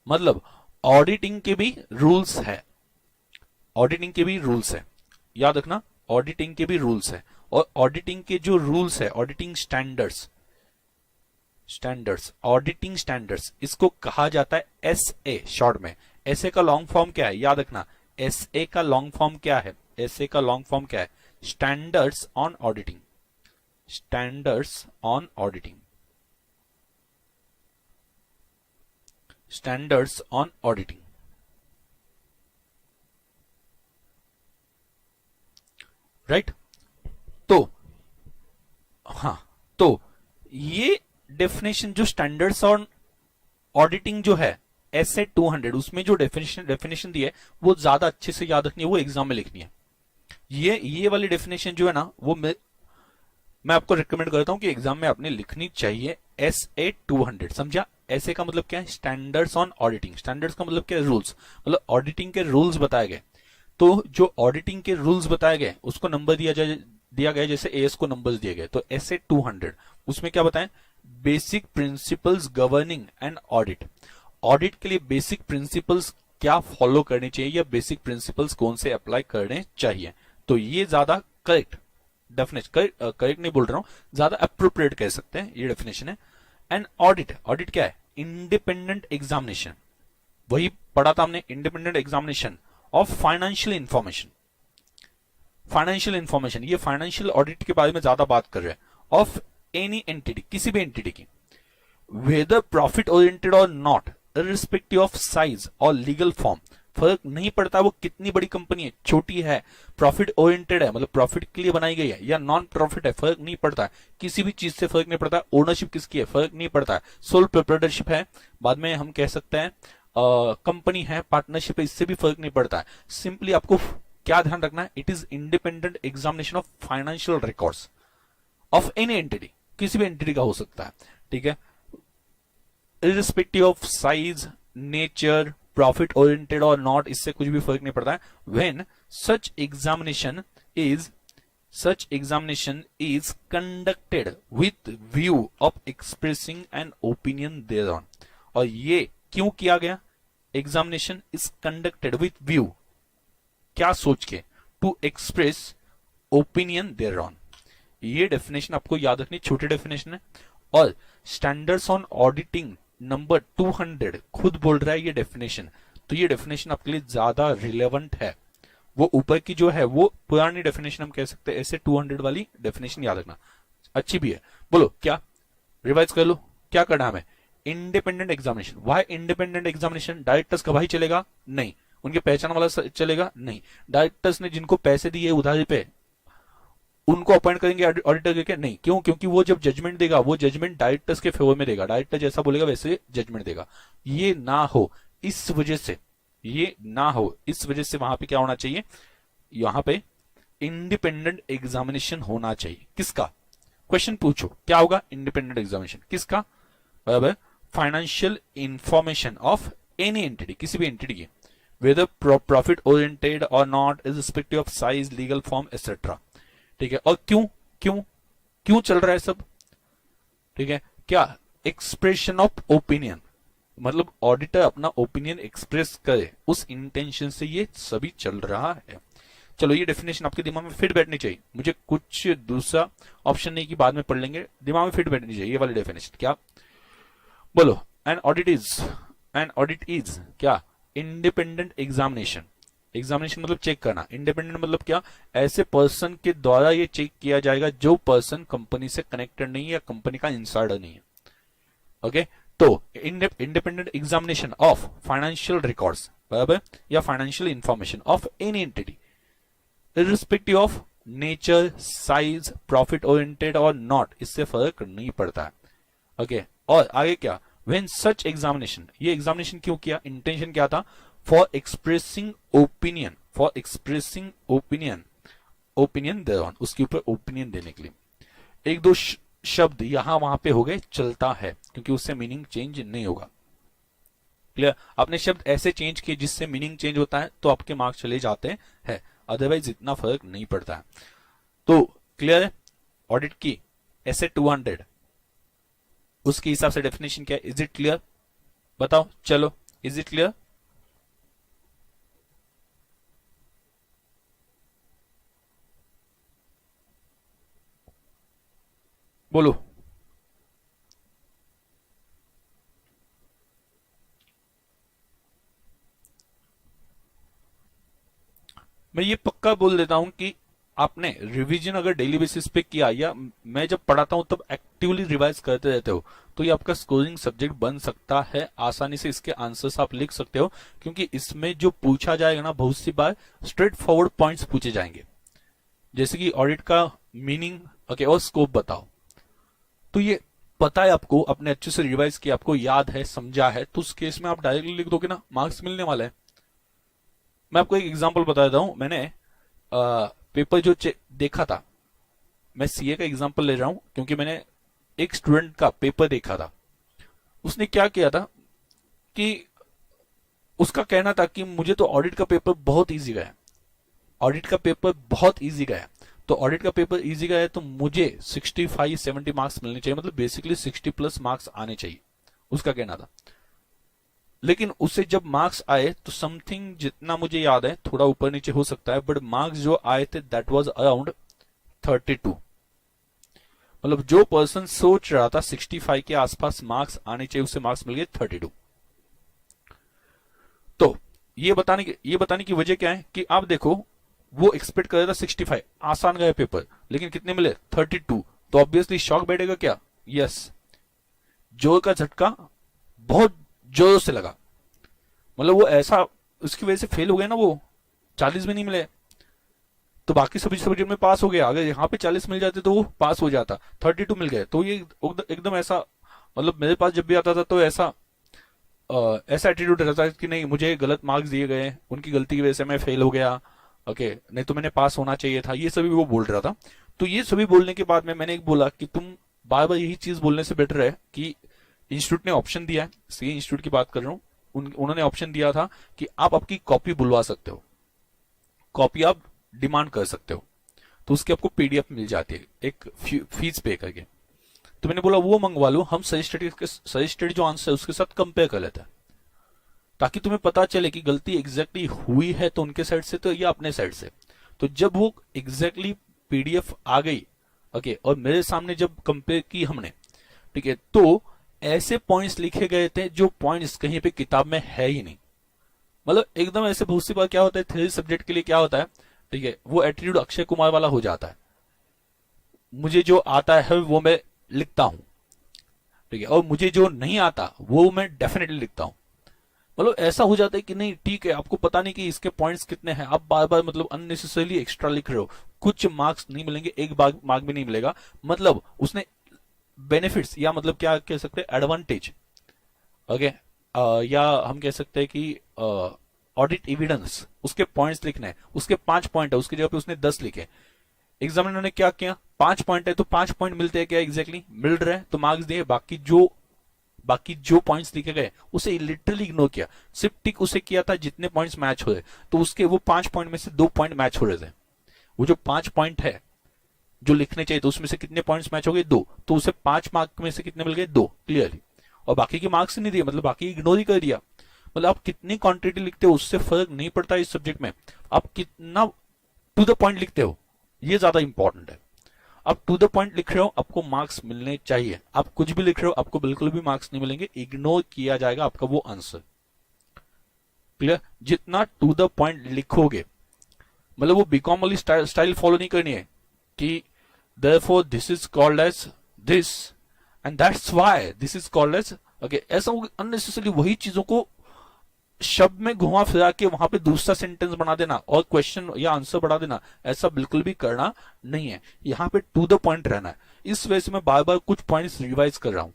मतलब ऑडिटिंग के भी रूल्स है, ऑडिटिंग के भी रूल्स है, याद रखना, ऑडिटिंग के भी रूल्स है। और ऑडिटिंग के जो रूल्स है, ऑडिटिंग स्टैंडर्ड्स, ऑडिटिंग स्टैंडर्ड्स, इसको कहा जाता है एसए शॉर्ट में। एसए का लॉन्ग फॉर्म क्या है? याद रखना, एसए का लॉन्ग फॉर्म क्या है? एसए का लॉन्ग फॉर्म क्या है? Standards on auditing, standards on auditing, standards on auditing, right. तो हाँ, तो ये डेफिनेशन जो स्टैंडर्ड्स ऑन ऑडिटिंग जो है एसए 200, उसमें जो डेफिनेशन दी है वो ज्यादा अच्छे से याद रखनी है, वो एग्जाम में लिखनी है। ये वाली डेफिनेशन जो है ना, वो मैं आपको रिकमेंड करता हूं कि एग्जाम में आपने लिखनी चाहिए। एसए 200, समझा? ऐसे का मतलब क्या है? Standards on auditing. स्टैंडर्ड्स का मतलब क्या है? रूल्स, मतलब ऑडिटिंग के रूल्स बताए गए। तो जो ऑडिटिंग के रूल्स बताए गए उसको नंबर दिया गया, जैसे एएस को नंबर्स दिए गए, तो एसए 200 उसमें क्या बताएं? Basic principles governing and audit. Audit के लिए बेसिक प्रिंसिपल्स क्या फॉलो करने चाहिए, या बेसिक प्रिंसिपल्स कौन से अप्लाई करने चाहिए। तो ये ज्यादा करेक्ट डेफिनेशन, करेक्ट नहीं बोल रहा हूं, ज्यादा अप्रोप्रिएट कह सकते हैं, ये डेफिनेशन है। एंड ऑडिट, ऑडिट क्या है? इंडिपेंडेंट एग्जामिनेशन, वही पढ़ा था हमने, independent examination of financial information. Financial information, ये फाइनेंशियल ऑडिट के बारे में ज्यादा बात कर रहे हैं। ऑफ एनी एंटिटी, किसी भी एंटिटी की, वेदर प्रॉफिट ओरिएंटेड और नॉट, इररिस्पेक्टिव ऑफ साइज और लीगल फॉर्म, फर्क नहीं पड़ता वो कितनी बड़ी कंपनी है, छोटी है, प्रॉफिट ओरिएंटेड है मतलब प्रॉफिट के लिए बनाई गई है, या नॉन प्रॉफिट है, फर्क नहीं पड़ता है, किसी भी चीज से फर्क नहीं पड़ता। ओनरशिप किसकी है, फर्क नहीं पड़ता है, सोल प्रोप्राइटरशिप है, बाद में हम कह सकते हैं कंपनी है, पार्टनरशिप है, इससे भी फर्क नहीं पड़ता है। सिंपली आपको क्या ध्यान रखना है? It is independent examination of financial records of any entity, किसी भी एंटिटी का हो सकता है, ठीक है। Irrespective of size, nature, profit oriented और नॉट, इससे कुछ भी फर्क नहीं पड़ता है। When such examination is conducted with view of expressing an opinion thereon. और ये क्यों किया गया? Examination is conducted with view, क्या सोच के? To express opinion thereon. ये डेफिनेशन आपको याद रखनी, छोटी डेफिनेशन है। और स्टैंडर्ड्स ऑन ऑडिटिंग नंबर 200 खुद बोल रहा है ये डेफिनेशन, तो ये डेफिनेशन आपके लिए ज्यादा रिलेवेंट है। वो ऊपर की जो है वो पुरानी डेफिनेशन हम कह सकते हैं, ऐसे 200 वाली डेफिनेशन याद रखना, अच्छी भी है। बोलो क्या, रिवाइज कर लो, क्या करना हमें? Independent examination. Why independent examination? Directors का भाई चलेगा नहीं, उनके पहचान वाला चलेगा नहीं, डायरेक्टर्स ने जिनको पैसे दिए उधारी पे उनको अपॉइंट करेंगे ऑडिटर करके? नहीं। क्यों? क्योंकि वो जब जजमेंट देगा वो जजमेंट डायरेक्टर्स के फेवर में देगा, डायरेक्टर जैसा बोलेगा वैसे जजमेंट देगा। ये ना हो इस वजह से, ये ना हो इस वजह से वहां पे क्या होना चाहिए? यहां पे इंडिपेंडेंट एग्जामिनेशन होना चाहिए। किसका? क्वेश्चन पूछो क्या होगा? इंडिपेंडेंट एग्जामिनेशन किसका? बराबर, financial information of any entity, किसी भी एंटिटी की, वेदर प्रॉफिट ओरिएंटेड और not, irrespective of size, legal form etcetera, ठीक है। और क्यों क्यों क्यों चल रहा है सब, ठीक है? क्या? एक्सप्रेशन ऑफ ओपिनियन, मतलब ऑडिटर अपना ओपिनियन एक्सप्रेस करे, उस इंटेंशन से ये सभी चल रहा है। चलो ये डेफिनेशन आपके दिमाग में फिट बैठनी चाहिए, मुझे कुछ दूसरा ऑप्शन नहीं कि बाद में पढ़ लेंगे, दिमाग में फिट बैठनी चाहिए ये वाली डेफिनेशन। क्या बोलो? एन ऑडिट इज क्या? Independent examination. एग्जामिनेशन मतलब चेक करना, इंडिपेंडेंट मतलब क्या? ऐसे पर्सन के द्वारा ये चेक किया जाएगा जो पर्सन कंपनी से कनेक्टेड नहीं है या कंपनी का इंसाइडर नहीं है। ओके, तो independent examination of financial records, बराबर, या financial information of any entity irrespective of nature, size, profit oriented और नॉट, इससे फर्क नहीं पड़ता है। ओके, और आगे क्या? व्हेन सच एग्जामिनेशन, ये एग्जामिनेशन क्यों किया? इंटेंशन क्या था? For expressing opinion, for expressing opinion, opinion then, उसके ऊपर ओपिनियन देने के लिए। एक दो शब्द यहां वहां पे हो गए, चलता है, क्योंकि उससे मीनिंग चेंज नहीं होगा। क्लियर? आपने शब्द ऐसे चेंज किए जिससे मीनिंग चेंज होता है तो आपके मार्क्स चले जाते हैं, अदरवाइज इतना फर्क नहीं पड़ता है। तो क्लियर है? ऑडिट की ऐसे 200 उसके हिसाब से डेफिनेशन क्या है? Is it clear? बताओ, चलो, इज इट क्लियर? बोलो। मैं ये पक्का बोल देता हूं कि आपने रिवीजन अगर डेली बेसिस पे किया, या मैं जब पढ़ाता हूं तब एक्टिवली रिवाइज करते रहते हो, तो ये आपका स्कोरिंग सब्जेक्ट बन सकता है। आसानी से इसके आंसर्स आप लिख सकते हो, क्योंकि इसमें जो पूछा जाएगा ना, बहुत सी बार स्ट्रेट फॉरवर्ड पॉइंट्स पूछे जाएंगे, जैसे कि ऑडिट का मीनिंग, ओके, और स्कोप बताओ। तो ये पता है आपको, अपने अच्छे से रिवाइज किया, आपको याद है, समझा है, तो उस केस में आप डायरेक्टली लिख दोगे ना, मार्क्स मिलने वाला है। मैं आपको एक एग्जांपल बता देता हूं। मैंने पेपर जो देखा था, मैं सीए का एग्जांपल ले रहा हूं क्योंकि मैंने एक स्टूडेंट का पेपर देखा था। उसने क्या किया था कि उसका कहना था कि मुझे तो ऑडिट का पेपर बहुत इजी गया, ऑडिट का पेपर बहुत इजी गया, तो ऑडिट का पेपर इजी गया है तो मुझे 65-70 मार्क्स मिलने चाहिए, मतलब बेसिकली 60 प्लस मार्क्स आने चाहिए, उसका कहना था। लेकिन उससे जब मार्क्स आए तो समथिंग, जितना मुझे याद है, थोड़ा ऊपर नीचे हो सकता है, बट मार्क्स जो आए थे दैट वाज अराउंड 32। मतलब जो पर्सन सोच रहा था 65 के आसपास मार्क्स आने चाहिए, उससे मार्क्स मिल गए 32। तो ये बताने की वजह क्या है कि आप देखो, वो एक्सपेक्ट कर रहा था 65, आसान गया पेपर, लेकिन कितने मिले? 32। तो ऑब्वियसली शॉक बैठेगा क्या? यस, जोर का झटका बहुत जोर से लगा, मतलब वो ऐसा, उसकी वजह से फेल हो गया ना, वो 40 भी नहीं मिले, तो बाकी सभी सब्जेक्ट में पास हो गया। अगर यहाँ पे 40 मिल जाते तो वो पास हो जाता, 32 मिल गए, तो ये एकदम ऐसा, मतलब मेरे पास जब भी आता था तो ऐसा ऐसा एटीट्यूड रहता था कि नहीं, मुझे गलत मार्क्स दिए गए, उनकी गलती की वजह से मैं फेल हो गया, ओके, नहीं तो मैंने पास होना चाहिए था, ये सभी वो बोल रहा था। तो ये सभी बोलने के बाद में मैंने एक बोला कि तुम बार बार यही चीज बोलने से बेटर है कि इंस्टीट्यूट ने ऑप्शन दिया है, सी इंस्टीट्यूट की बात कर रहा हूँ, उन्होंने ऑप्शन दिया था कि आप आपकी कॉपी बुलवा सकते हो, कॉपी आप डिमांड कर सकते हो, तो उसकी आपको पीडीएफ मिल जाती है एक फीस पे करके। तो मैंने बोला वो मंगवा लो, हम सजेस्टेड जो आंसर है उसके साथ कंपेयर कर लेते हैं, ताकि तुम्हें पता चले कि गलती एग्जैक्टली हुई है तो उनके साइड से तो या अपने साइड से। तो जब वो एग्जैक्टली पीडीएफ आ गई, ओके, और मेरे सामने जब कंपेयर की हमने, ठीक है, तो ऐसे पॉइंट्स लिखे गए थे जो पॉइंट्स कहीं पे किताब में है ही नहीं, मतलब एकदम ऐसे। बहुत सी बार क्या होता है, थ्योरी सब्जेक्ट के लिए क्या होता है, ठीक है, वो एटीट्यूड अक्षय कुमार वाला हो जाता है, मुझे जो आता है वो मैं लिखता हूं, ठीक है, और मुझे जो नहीं आता वो मैं डेफिनेटली लिखता हूं। मतलब ऐसा हो जाता है कि नहीं ठीक है, आपको पता नहीं कि इसके पॉइंट्स कितने हैं, आप बार बार मतलब अननेसेसरली एक्स्ट्रा लिख रहे हो, कुछ मार्क्स नहीं मिलेंगे, एक मार्क भी नहीं मिलेगा, मतलब उसने बेनिफिट्स, या मतलब क्या कह सकते हैं, एडवांटेज, ओके, या हम कह सकते हैं कि ऑडिट एविडेंस, उसके पॉइंट्स लिखने हैं, उसके 5 पॉइंट है, उसकी जगह पे उसने 10 लिखे। एग्जामिनर ने क्या किया, 5 पॉइंट है तो 5 पॉइंट मिलते हैं क्या, एग्जैक्टली मिल रहे हैं तो मार्क्स दिए, बाकी जो पॉइंट्स लिखे गए उसे लिटरली इग्नोर किया, सिर्फ टिक उसे किया था जितने पॉइंट्स मैच हो रहे, तो उसके वो 5 पॉइंट में से 2 पॉइंट मैच हो रहे थे। वो जो 5 पॉइंट है जो लिखने चाहिए, तो उसमें से कितने पॉइंट्स मैच हो गए, 2, तो उसे 5 मार्क में से कितने मिल गए, 2 क्लियरली, और बाकी के मार्क्स नहीं दिए, मतलब बाकी इग्नोर ही कर दिया। मतलब आप कितनी क्वांटिटी लिखते हो उससे फर्क नहीं पड़ता इस सब्जेक्ट में, आप कितना टू द पॉइंट लिखते हो, ये ज्यादा इंपॉर्टेंट है। आप टू द पॉइंट लिख रहे हो, आपको मार्क्स मिलने चाहिए। आप कुछ भी लिख रहे हो, आपको बिल्कुल भी मार्क्स नहीं मिलेंगे, इग्नोर किया जाएगा आपका वो आंसर। क्लियर? जितना टू द पॉइंट लिखोगे, मतलब वो बीकॉम वाली स्टाइल फॉलो नहीं करनी है कि therefore this is called as this and that's why this is called as, okay, ऐसा अननेसेसरी वही चीजों को शब्द में घुमा फिरा के वहां पे दूसरा सेंटेंस बना देना और क्वेश्चन या आंसर बढ़ा देना, ऐसा बिल्कुल भी करना नहीं है। यहाँ पे टू द पॉइंट रहना है। इस वजह से मैं बार बार कुछ पॉइंट्स रिवाइज कर रहा हूं।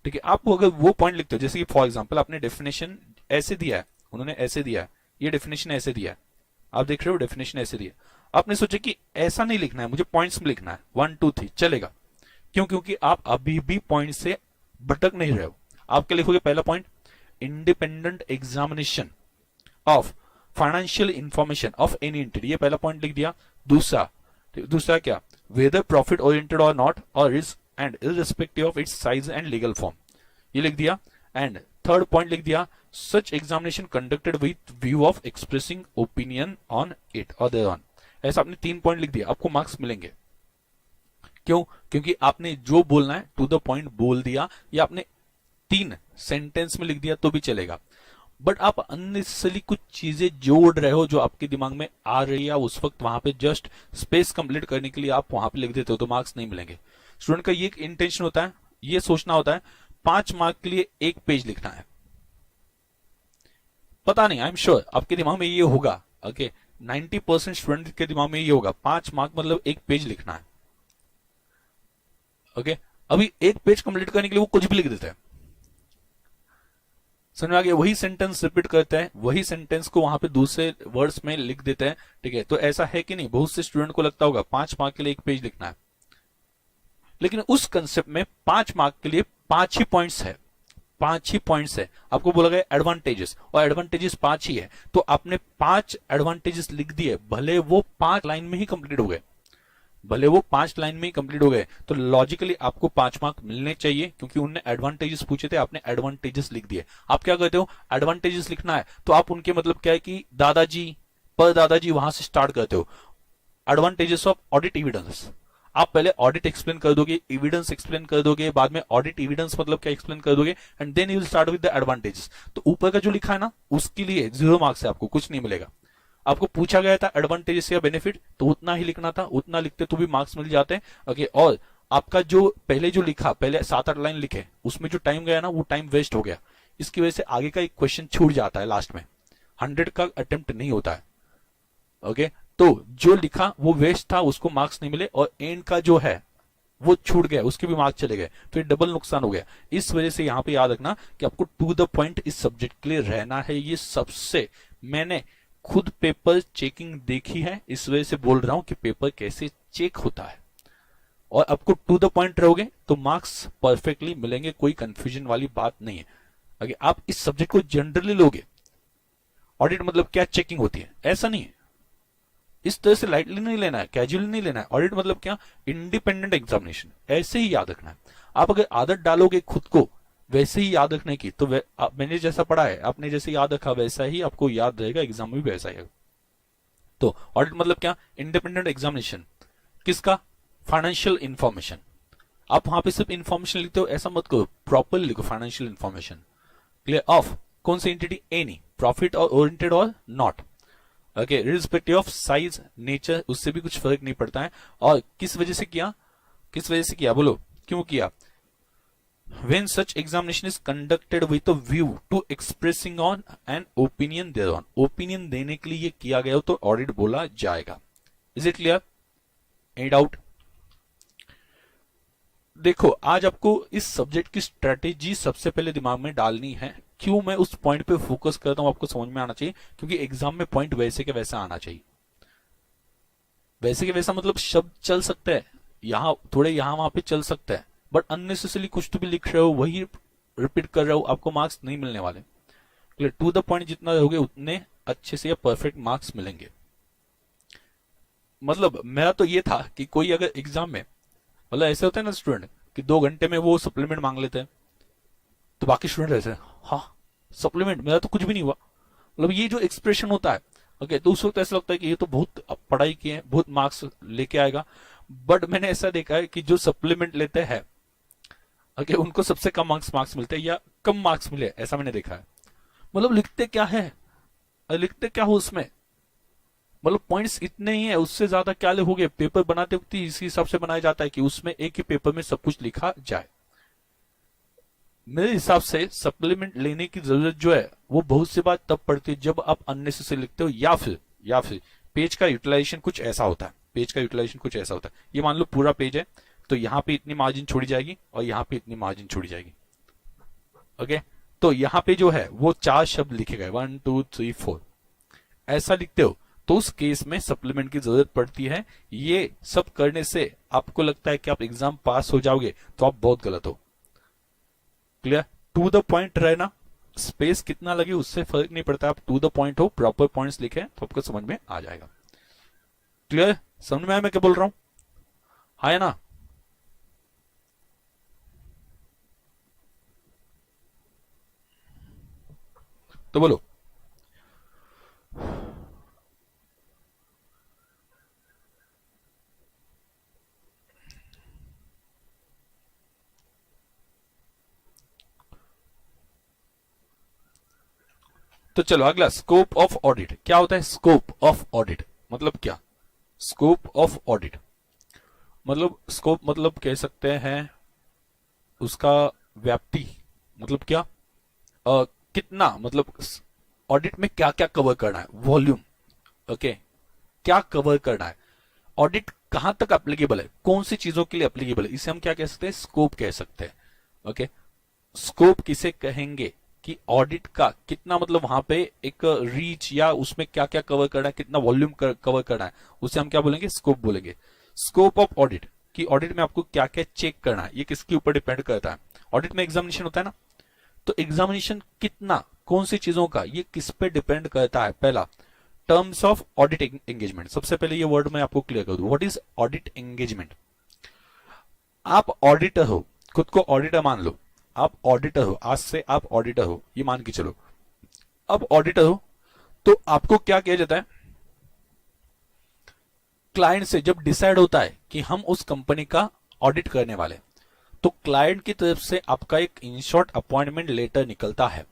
ठीक है, आप अगर वो पॉइंट लिखते हो, जैसे कि फॉर एग्जाम्पल आपने डेफिनेशन ऐसे दिया है, उन्होंने ऐसे दिया है, ये डेफिनेशन ऐसे दिया है, आप देख रहे हो डेफिनेशन ऐसे दिया, आपने सोचा कि ऐसा नहीं लिखना है, मुझे पॉइंट्स में लिखना है 1 2 3, चलेगा। क्यों? क्योंकि आप अभी भी पॉइंट से भटक नहीं रहे हो। आप क्या लिखोगे? पहला point, independent examination of financial information of any entity, ये पहला पॉइंट लिख दिया। दूसरा क्या? वेदर प्रॉफिट ओरिएंटेड और नॉट और is and irrespective of its size and legal form, ये लिख दिया। एंड थर्ड पॉइंट लिख दिया, such examination conducted with view of expressing opinion on it और देयर ऑन। ऐसा आपने 3 पॉइंट लिख दिया, आपको मार्क्स मिलेंगे। क्यों? क्योंकि आपने जो बोलना है टू द पॉइंट बोल दिया, या आपने 3 सेंटेंस में लिख दिया तो भी चलेगा। बट आप अननेसेसरी कुछ चीजें जोड़ रहे हो जो आपके दिमाग में आ रही है, उस वक्त वहां पे जस्ट स्पेस कंप्लीट करने के लिए आप वहां पे लिख देते हो, तो मार्क्स नहीं मिलेंगे। स्टूडेंट का ये इंटेंशन होता है, ये सोचना होता है 5 मार्क के लिए 1 पेज लिखना है। पता नहीं, आई एम श्योर आपके दिमाग में ये होगा। ओके, 90% स्टूडेंट के दिमाग में ये होगा 5 मार्क मतलब 1 पेज लिखना है। ओके, अभी 1 पेज कंप्लीट करने के लिए वो कुछ भी लिख देते हैं। समझ में आ गया? वही सेंटेंस रिपीट करते हैं, वही सेंटेंस को वहां पे दूसरे वर्ड्स में लिख देते हैं। ठीक है, तो ऐसा है कि नहीं? बहुत से स्टूडेंट को लगता होगा 5 मार्क के लिए 1 पेज लिखना है, लेकिन उस कंसेप्ट में 5 मार्क के लिए 5 ही पॉइंट्स है। 5 ही पॉइंट्स है। आपको बोला गया एडवांटेजेस, और एडवांटेजेस 5 ही है, तो आपने 5 एडवांटेजेस लिख दिए, भले वो 5 लाइन में ही कंप्लीट हो गए, भले वो 5 लाइन में ही कंप्लीट हो गए, तो लॉजिकली आपको 5 मार्क मिलने चाहिए, क्योंकि उनने एडवांटेजेस पूछे थे, आपने एडवांटेजेस लिख दिए। आप क्या करते हो? एडवांटेजेस लिखना है तो आप उनके मतलब क्या है कि दादाजी, पर दादाजी, वहां से स्टार्ट करते हो। एडवांटेजेस ऑफ ऑडिट एविडेंस, आप पहले ऑडिट एक्सप्लेन कर दोगे, एविडेंस एक्सप्लेन कर दोगे, बाद में ऑडिट एविडेंस मतलब क्या एक्सप्लेन कर दोगे, and then you will start with the advantages. तो ऊपर का जो लिखा है ना, उसके लिए 0 मार्क्स है, आपको कुछ नहीं मिलेगा। आपको पूछा गया था एडवांटेजेस या बेनिफिट, तो उतना ही लिखना था, उतना लिखते तो भी मार्क्स मिल जाते हैं। ओके, और आपका जो पहले जो लिखा, पहले 7-8 लाइन लिखे, उसमें जो टाइम गया ना, वो टाइम वेस्ट हो गया। इसकी वजह से आगे का एक क्वेश्चन छूट जाता है लास्ट में, 100 का अटेम्प्ट नहीं होता है। ओके, तो जो लिखा वो वेस्ट था, उसको मार्क्स नहीं मिले, और एंड का जो है वो छूट गया, उसके भी मार्क्स चले गए, फिर डबल नुकसान हो गया। इस वजह से यहां पे याद रखना कि आपको टू द पॉइंट इस सब्जेक्ट के लिए रहना है। ये सबसे, मैंने खुद पेपर चेकिंग देखी है, इस वजह से बोल रहा हूं कि पेपर कैसे चेक होता है। और आपको टू द पॉइंट रहोगे तो मार्क्स परफेक्टली मिलेंगे, कोई कंफ्यूजन वाली बात नहीं है। अगर आप इस सब्जेक्ट को जनरली लोगे, ऑडिट मतलब क्या चेकिंग होती है, ऐसा नहीं है, इस तरह से लाइटली नहीं लेना है, कैजुअली नहीं लेना है। ऑडिट मतलब क्या? इंडिपेंडेंट एग्जामिनेशन, ऐसे ही याद रखना है। आप अगर आदत डालोगे खुद को वैसे ही याद रखने की, तो मैंने जैसा पढ़ा है, आपने जैसे याद रखा वैसा ही आपको याद रहेगा, एग्जाम में भी वैसा ही। तो ऑडिट मतलब क्या? इंडिपेंडेंट एग्जामिनेशन, किसका? Financial information. आप वहां पे सिर्फ इंफॉर्मेशन लिखते हो, ऐसा मत करो, प्रॉपर लिखो फाइनेंशियल इंफॉर्मेशन। क्लियर? ऑफ कौन सी एंटिटी? एनी, प्रॉफिट और ओरिएंटेड और not. Okay, respective of size, nature, उससे भी कुछ फर्क नहीं पड़ता है। और किस वजह से किया? किस वजह से किया बोलो, क्यों किया? When such examination is conducted with a view to expressing on an opinion thereon, opinion देने के लिए ये किया गया हो तो ऑडिट बोला जाएगा। Is it clear? Any doubt? देखो, आज आपको इस सब्जेक्ट की स्ट्रेटेजी सबसे पहले दिमाग में डालनी है। क्यों मैं उस पॉइंट पे फोकस करता हूं, आपको समझ में आना चाहिए, क्योंकि एग्जाम में पॉइंट वैसे के वैसा आना चाहिए। वैसे के वैसा मतलब शब्द चल सकता है, यहां थोड़े यहां वहां पे चल सकता है, बट अननेसेसरली कुछ तो भी लिख रहे हो, वही रिपीट कर रहे हो, आपको मार्क्स नहीं मिलने वाले। क्लियर? टू द पॉइंट जितना रहोगे उतने अच्छे से या परफेक्ट मार्क्स मिलेंगे। मतलब मेरा तो ये था कि कोई अगर एग्जाम में, मतलब ऐसे होता है ना स्टूडेंट कि 2 घंटे में वो सप्लीमेंट मांग लेते हैं, तो बाकी स्टूडेंट ऐसे, हाँ सप्लीमेंट, मेरा तो कुछ भी नहीं हुआ। मतलब ये जो एक्सप्रेशन होता है, ओके, तो उस वक्त ऐसा लगता है कि ये तो बहुत पढ़ाई की है, बहुत मार्क्स लेके आएगा। बट मैंने ऐसा देखा है कि जो सप्लीमेंट लेते हैं, ओके, उनको सबसे कम मार्क्स मिलते हैं, या कम मार्क्स मिले, ऐसा मैंने देखा है। मतलब लिखते क्या है, लिखते क्या हो उसमें, मतलब पॉइंट्स इतने ही है, उससे ज्यादा क्या लिखोगे। पेपर बनाते वक्त ही इसी हिसाब से बनाया जाता है कि उसमें एक ही पेपर में सब कुछ लिखा जाए। मेरे हिसाब से सप्लीमेंट लेने की जरूरत जो है वो बहुत सी बार तब पड़ती है जब आप अननेसेसरी लिखते हो, या फिर पेज का यूटिलाइजेशन कुछ ऐसा होता है, पेज का यूटिलाइजेशन कुछ ऐसा होता है। ये मान लो पूरा पेज है, तो यहाँ पे इतनी मार्जिन छोड़ी जाएगी और यहाँ पे इतनी मार्जिन छोड़ी जाएगी। ओके, तो यहाँ पे जो है वो 4 शब्द लिखे गए, 1 2 3 4, ऐसा लिखते हो, तो उस केस में सप्लीमेंट की जरूरत पड़ती है। ये सब करने से आपको लगता है कि आप एग्जाम पास हो जाओगे, तो आप बहुत गलत हो। क्लियर, टू द पॉइंट रहना, स्पेस कितना लगे उससे फर्क नहीं पड़ता, आप टू द पॉइंट हो, प्रॉपर पॉइंट्स लिखे तो आपको समझ में आ जाएगा। क्लियर, समझ में आया मैं क्या बोल रहा हूं, हाँ है ना। तो बोलो। तो चलो अगला, स्कोप ऑफ ऑडिट क्या होता है। स्कोप ऑफ ऑडिट मतलब क्या, स्कोप ऑफ ऑडिट मतलब, स्कोप मतलब कह सकते हैं उसका व्याप्ति, मतलब क्या, कितना, मतलब ऑडिट में क्या क्या कवर करना है, वॉल्यूम। ओके, क्या कवर करना है, ऑडिट कहां तक एप्लीकेबल है, कौन सी चीजों के लिए एप्लीकेबल है, इसे हम क्या कह सकते हैं, स्कोप कह सकते हैं। ओके, स्कोप किसे कहेंगे कि ऑडिट का कितना, मतलब वहां पे एक रीच या उसमें क्या क्या कवर करना है, कितना वॉल्यूम कवर करना है, उसे हम क्या बोलेंगे, स्कोप बोलेंगे। स्कोप ऑफ ऑडिट कि ऑडिट में आपको क्या क्या चेक करना है, ये किसके ऊपर डिपेंड करता है। ऑडिट में एग्जामिनेशन होता है ना, तो एग्जामिनेशन कितना, कौन सी चीजों का, ये किस पे डिपेंड करता है। पहला, टर्म्स ऑफ ऑडिट एंगेजमेंट। सबसे पहले ये वर्ड मैं आपको क्लियर कर दूं, व्हाट इज ऑडिट एंगेजमेंट। आप ऑडिटर हो, खुद को ऑडिटर मान लो, आप ऑडिटर हो, आज से आप ऑडिटर हो, ये मान के चलो। अब ऑडिटर हो तो आपको क्या किया जाता है, क्लाइंट से जब डिसाइड होता है कि हम उस कंपनी का ऑडिट करने वाले, तो क्लाइंट की तरफ से आपका एक इन शॉर्ट अपॉइंटमेंट लेटर निकलता है।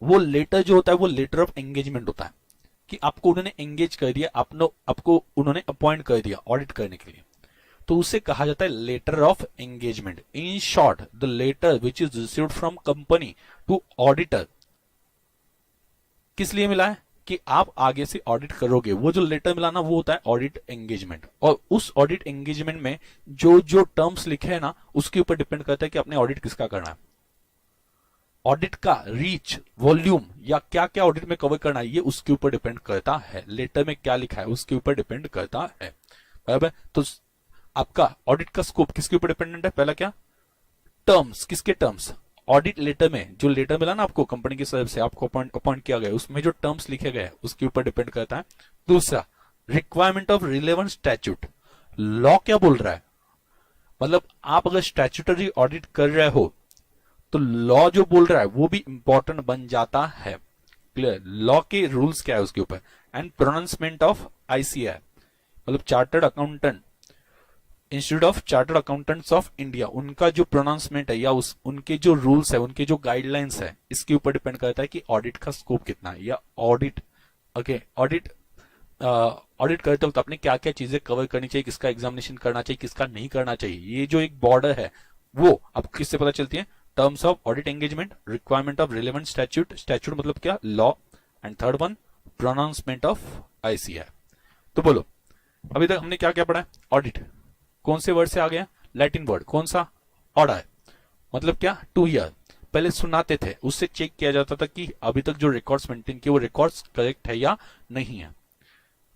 वो लेटर जो होता है वो लेटर ऑफ एंगेजमेंट होता है कि आपको उन्होंने एंगेज कर दिया, आपको उन्होंने अपॉइंट कर दिया ऑडिट करने के लिए, तो उसे कहा जाता है letter of engagement. In short, the letter which is received from company to auditor, किस लिए मिला है कि आप आगे से ऑडिट करोगे, वो जो लेटर मिला ना वो होता है ऑडिट एंगेजमेंट। और उस ऑडिट एंगेजमेंट में जो जो टर्म्स लिखे हैं ना उसके ऊपर डिपेंड करता है कि आपने ऑडिट किसका करना है, ऑडिट का रीच, वॉल्यूम या क्या क्या ऑडिट में कवर करना है, ये उसके ऊपर डिपेंड करता है। लेटर में क्या लिखा है उसके ऊपर डिपेंड करता है, बराबर। तो आपका ऑडिट का स्कोप किसके ऊपर डिपेंडेंट है, पहला क्या, टर्म्स, किसके टर्म्स, ऑडिट लेटर में जो लेटर मिला ना आपको कंपनी की तरफ से, आपको अपॉइंट किया गया, उसमें जो टर्म्स लिखे गए उसके ऊपर डिपेंड करता है। दूसरा, requirement of relevant statute, law क्या बोल रहा है, मतलब आप अगर स्टैट्यूटरी ऑडिट कर रहे हो तो लॉ जो बोल रहा है वो भी इंपॉर्टेंट बन जाता है। क्लियर, लॉ के रूल्स क्या है उसके ऊपर। एंड प्रोनाउंसमेंट ऑफ आईसीआई, मतलब chartered accountant institute of chartered accountants of India, उनका जो प्रोनाउंसमेंट है या उनके जो रूल्स है, उनके जो गाइडलाइंस है, इसके ऊपर डिपेंड करता है कि ऑडिट का स्कोप कितना है, या ऑडिट, ओके, ऑडिट करते वक्त आपने क्या क्या चीजें कवर करनी चाहिए, किसका एग्जामिनेशन करना चाहिए, किसका नहीं करना चाहिए, ये जो एक बॉर्डर है वो आपको किससे पता चलती है, terms of audit engagement, requirement of relevant statute, statute मतलब क्या, law, and third one, pronouncement of ICI. तो बोलो, अभी तक हमने क्या क्या पढ़ा है, ऑडिट कौन से वर्ड से आ गया, लैटिन वर्ड, कौन सा, ऑर्डर, मतलब क्या, टू हियर, पहले सुनाते थे, उससे चेक किया जाता था कि अभी तक जो रिकॉर्ड्स मेंटेन किए वो रिकॉर्ड्स करेक्ट है या नहीं है,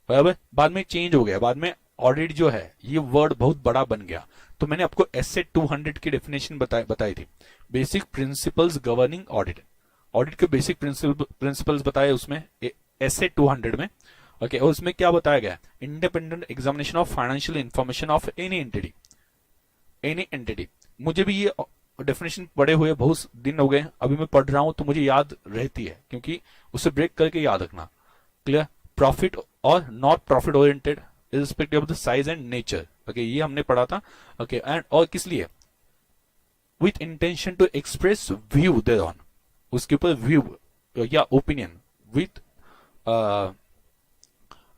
बराबर। बाद में चेंज हो गया, बाद में ऑडिट जो है ये वर्ड बहुत बड़ा बन गया, तो मैंने आपको एसए 200 की डेफिनेशन बताई थी, basic principles governing audit, audit के बेसिक प्रिंसिपल्स बताए उसमें एसए 200 में। ओके, और उसमें क्या बताया गया, independent examination of financial information of any entity. मुझे भी ये डेफिनेशन पढ़े हुए बहुत दिन हो गए, अभी मैं पढ़ रहा हूं तो मुझे याद रहती है, क्योंकि उसे ब्रेक करके याद रखना। क्लियर, प्रॉफिट और not profit oriented irrespective of the size and nature. Okay, ये हमने पढ़ा था। ओके, एंड और किस लिए? With intention to express view thereon, उसके ऊपर व्यू या opinion with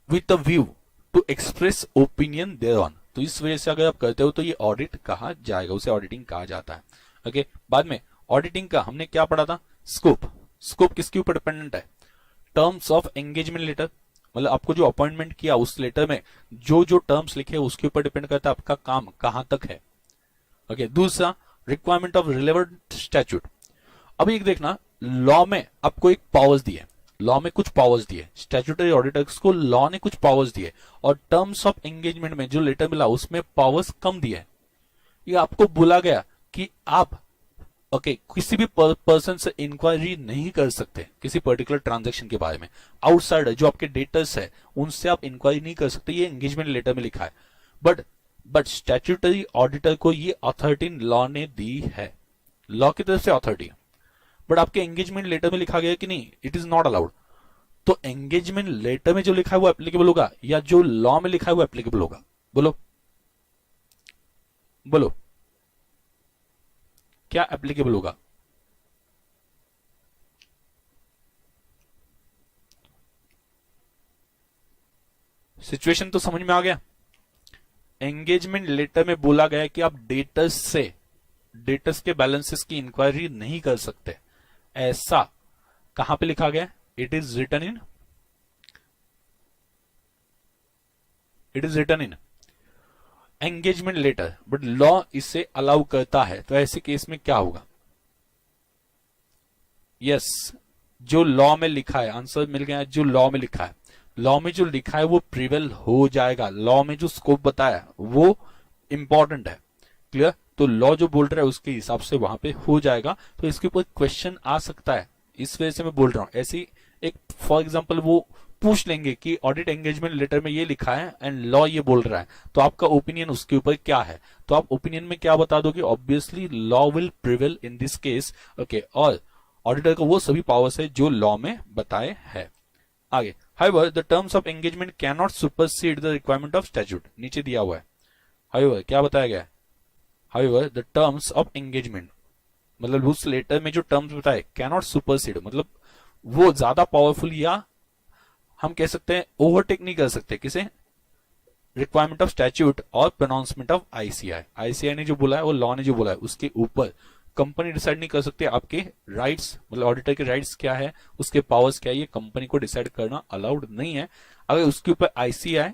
with the view to express opinion thereon. तो इस वजह से अगर आप करते हो तो ये ऑडिट कहा जाएगा, उसे ऑडिटिंग कहा जाता है। ओके, बाद में ऑडिटिंग का हमने क्या पढ़ा था? स्कोप। स्कोप किसके ऊपर डिपेंडेंट है? टर्म्स ऑफ एंगेजमेंट लेटर, मतलब आपको जो अपॉइंटमेंट किया उस लेटर में जो जो टर्म्स लिखे उसके ऊपर डिपेंड करता है आपका काम कहां तक है। ओके, दूसरा रिक्वायरमेंट ऑफ रिलेवेंट स्टैट्यूट। अब एक देखना, लॉ में आपको एक पावर्स दिए, लॉ में कुछ पावर्स दिए, स्टैट्यूटरी ऑडिटर्स को लॉ ने कुछ पावर्स दिए, और टर्म्स ऑफ एंगेजमेंट में जो लेटर मिला उसमें पावर्स कम दिए। ये आपको बोला गया कि आप किसी भी पर्सन से इंक्वायरी नहीं कर सकते किसी पर्टिकुलर ट्रांजैक्शन के बारे में। आउटसाइडर जो आपके डेटर्स है उनसे आप इंक्वायरी नहीं कर सकते, ये एंगेजमेंट लेटर में लिखा है। बट स्टैट्यूटरी ऑडिटर को ये अथॉरिटी लॉ ने दी है, लॉ की तरफ से अथॉरिटी। बट आपके एंगेजमेंट लेटर में लिखा गया कि नहीं, इट इज नॉट अलाउड। तो एंगेजमेंट लेटर में जो लिखा है वो एप्लीकेबल होगा या जो लॉ में लिखा है वो एप्लीकेबल होगा? बोलो बोलो, क्या एप्लीकेबल होगा? सिचुएशन तो समझ में आ गया। एंगेजमेंट लेटर में बोला गया है कि आप डेटर्स के बैलेंसेस की इंक्वायरी नहीं कर सकते। ऐसा कहां पे लिखा गया? It is written in engagement letter, but law इसे अलाउ करता है। तो ऐसे केस में क्या होगा? यस, जो लॉ में लिखा है, आंसर मिल गया। जो लॉ में लिखा है, लॉ में जो लिखा है वो प्रिवेल हो जाएगा। लॉ में जो स्कोप बताया वो इंपॉर्टेंट है। क्लियर? तो लॉ जो बोल रहा है उसके हिसाब से वहां पे हो जाएगा। तो इसके ऊपर क्वेश्चन आ सकता है, इस वजह से मैं बोल रहा हूं। ऐसी एक फॉर एग्जांपल वो पूछ लेंगे कि ऑडिट एंगेजमेंट लेटर में ये लिखा है एंड लॉ ये बोल रहा है, तो आपका ओपिनियन उसके ऊपर क्या है? तो आप ओपिनियन में क्या बता दोगे? Obviously law will prevail in this case. Okay, और ऑडिटर को वो सभी पावर्स है जो लॉ में बताए हैं। आगे, however the terms of engagement cannot supersede the requirement of statute, नीचे दिया हुआ है। however क्या बताया गया है? however the terms of engagement, मतलब उस लेटर में जो टर्म्स बताए, cannot supersede मतलब वो ज्यादा पावरफुल या हम कह सकते हैं ओवरटेक नहीं कर सकते किसे? रिक्वायरमेंट ऑफ स्टैट्यूट और प्रोनाउंसमेंट ऑफ आईसीआई। आईसीआई ने जो बोला है, वो लॉ ने जो बोला है, उसके ऊपर कंपनी डिसाइड नहीं कर सकती आपके राइट्स, मतलब ऑडिटर के राइट्स क्या है, उसके पावर्स क्या है, ये कंपनी को डिसाइड करना अलाउड नहीं है। अगर उसके ऊपर आईसीआई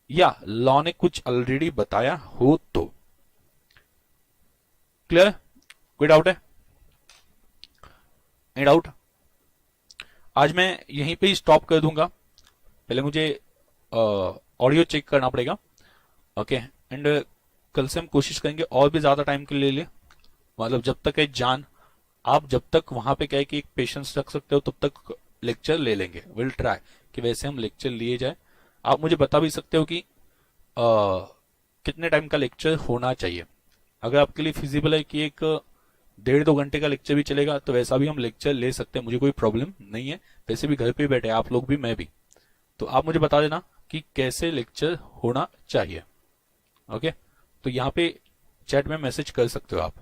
या लॉ ने कुछ ऑलरेडी बताया हो तो। क्लियर? कोई डाउट है? नहीं डाउट? आज मैं यहीं पे ही स्टॉप कर दूंगा। पहले मुझे ऑडियो चेक करना पड़ेगा। ओके, एंड कल से हम कोशिश करेंगे और भी ज्यादा टाइम के ले, मतलब जब तक है जान, आप जब तक वहां पे कहे कि एक पेशेंस रख सकते हो तब तक लेक्चर ले लेंगे। विल ट्राई कि वैसे हम लेक्चर लिए जाए। आप मुझे बता भी सकते हो कि कितने टाइम का लेक्चर होना चाहिए। अगर आपके लिए फिजिबल है कि एक 1.5-2 घंटे का लेक्चर भी चलेगा तो वैसा भी हम लेक्चर ले सकते हैं, मुझे कोई प्रॉब्लम नहीं है। वैसे भी घर पे बैठे आप लोग भी, मैं भी। तो आप मुझे बता देना कि कैसे लेक्चर होना चाहिए। ओके, तो यहाँ पे चैट में मैसेज कर सकते हो आप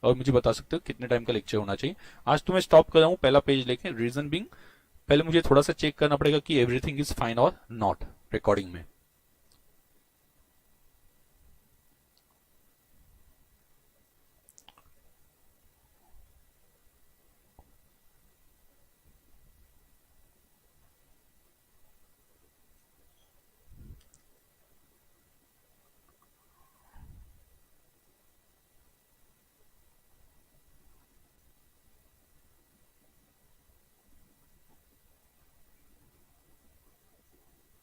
और मुझे बता सकते हो कितने टाइम का लेक्चर होना चाहिए। आज तो मैं स्टॉप कर रहा हूँ पहला पेज लेके। रीजन बीइंग, पहले मुझे थोड़ा सा चेक करना पड़ेगा कि एवरीथिंग इज फाइन और नॉट रिकॉर्डिंग में।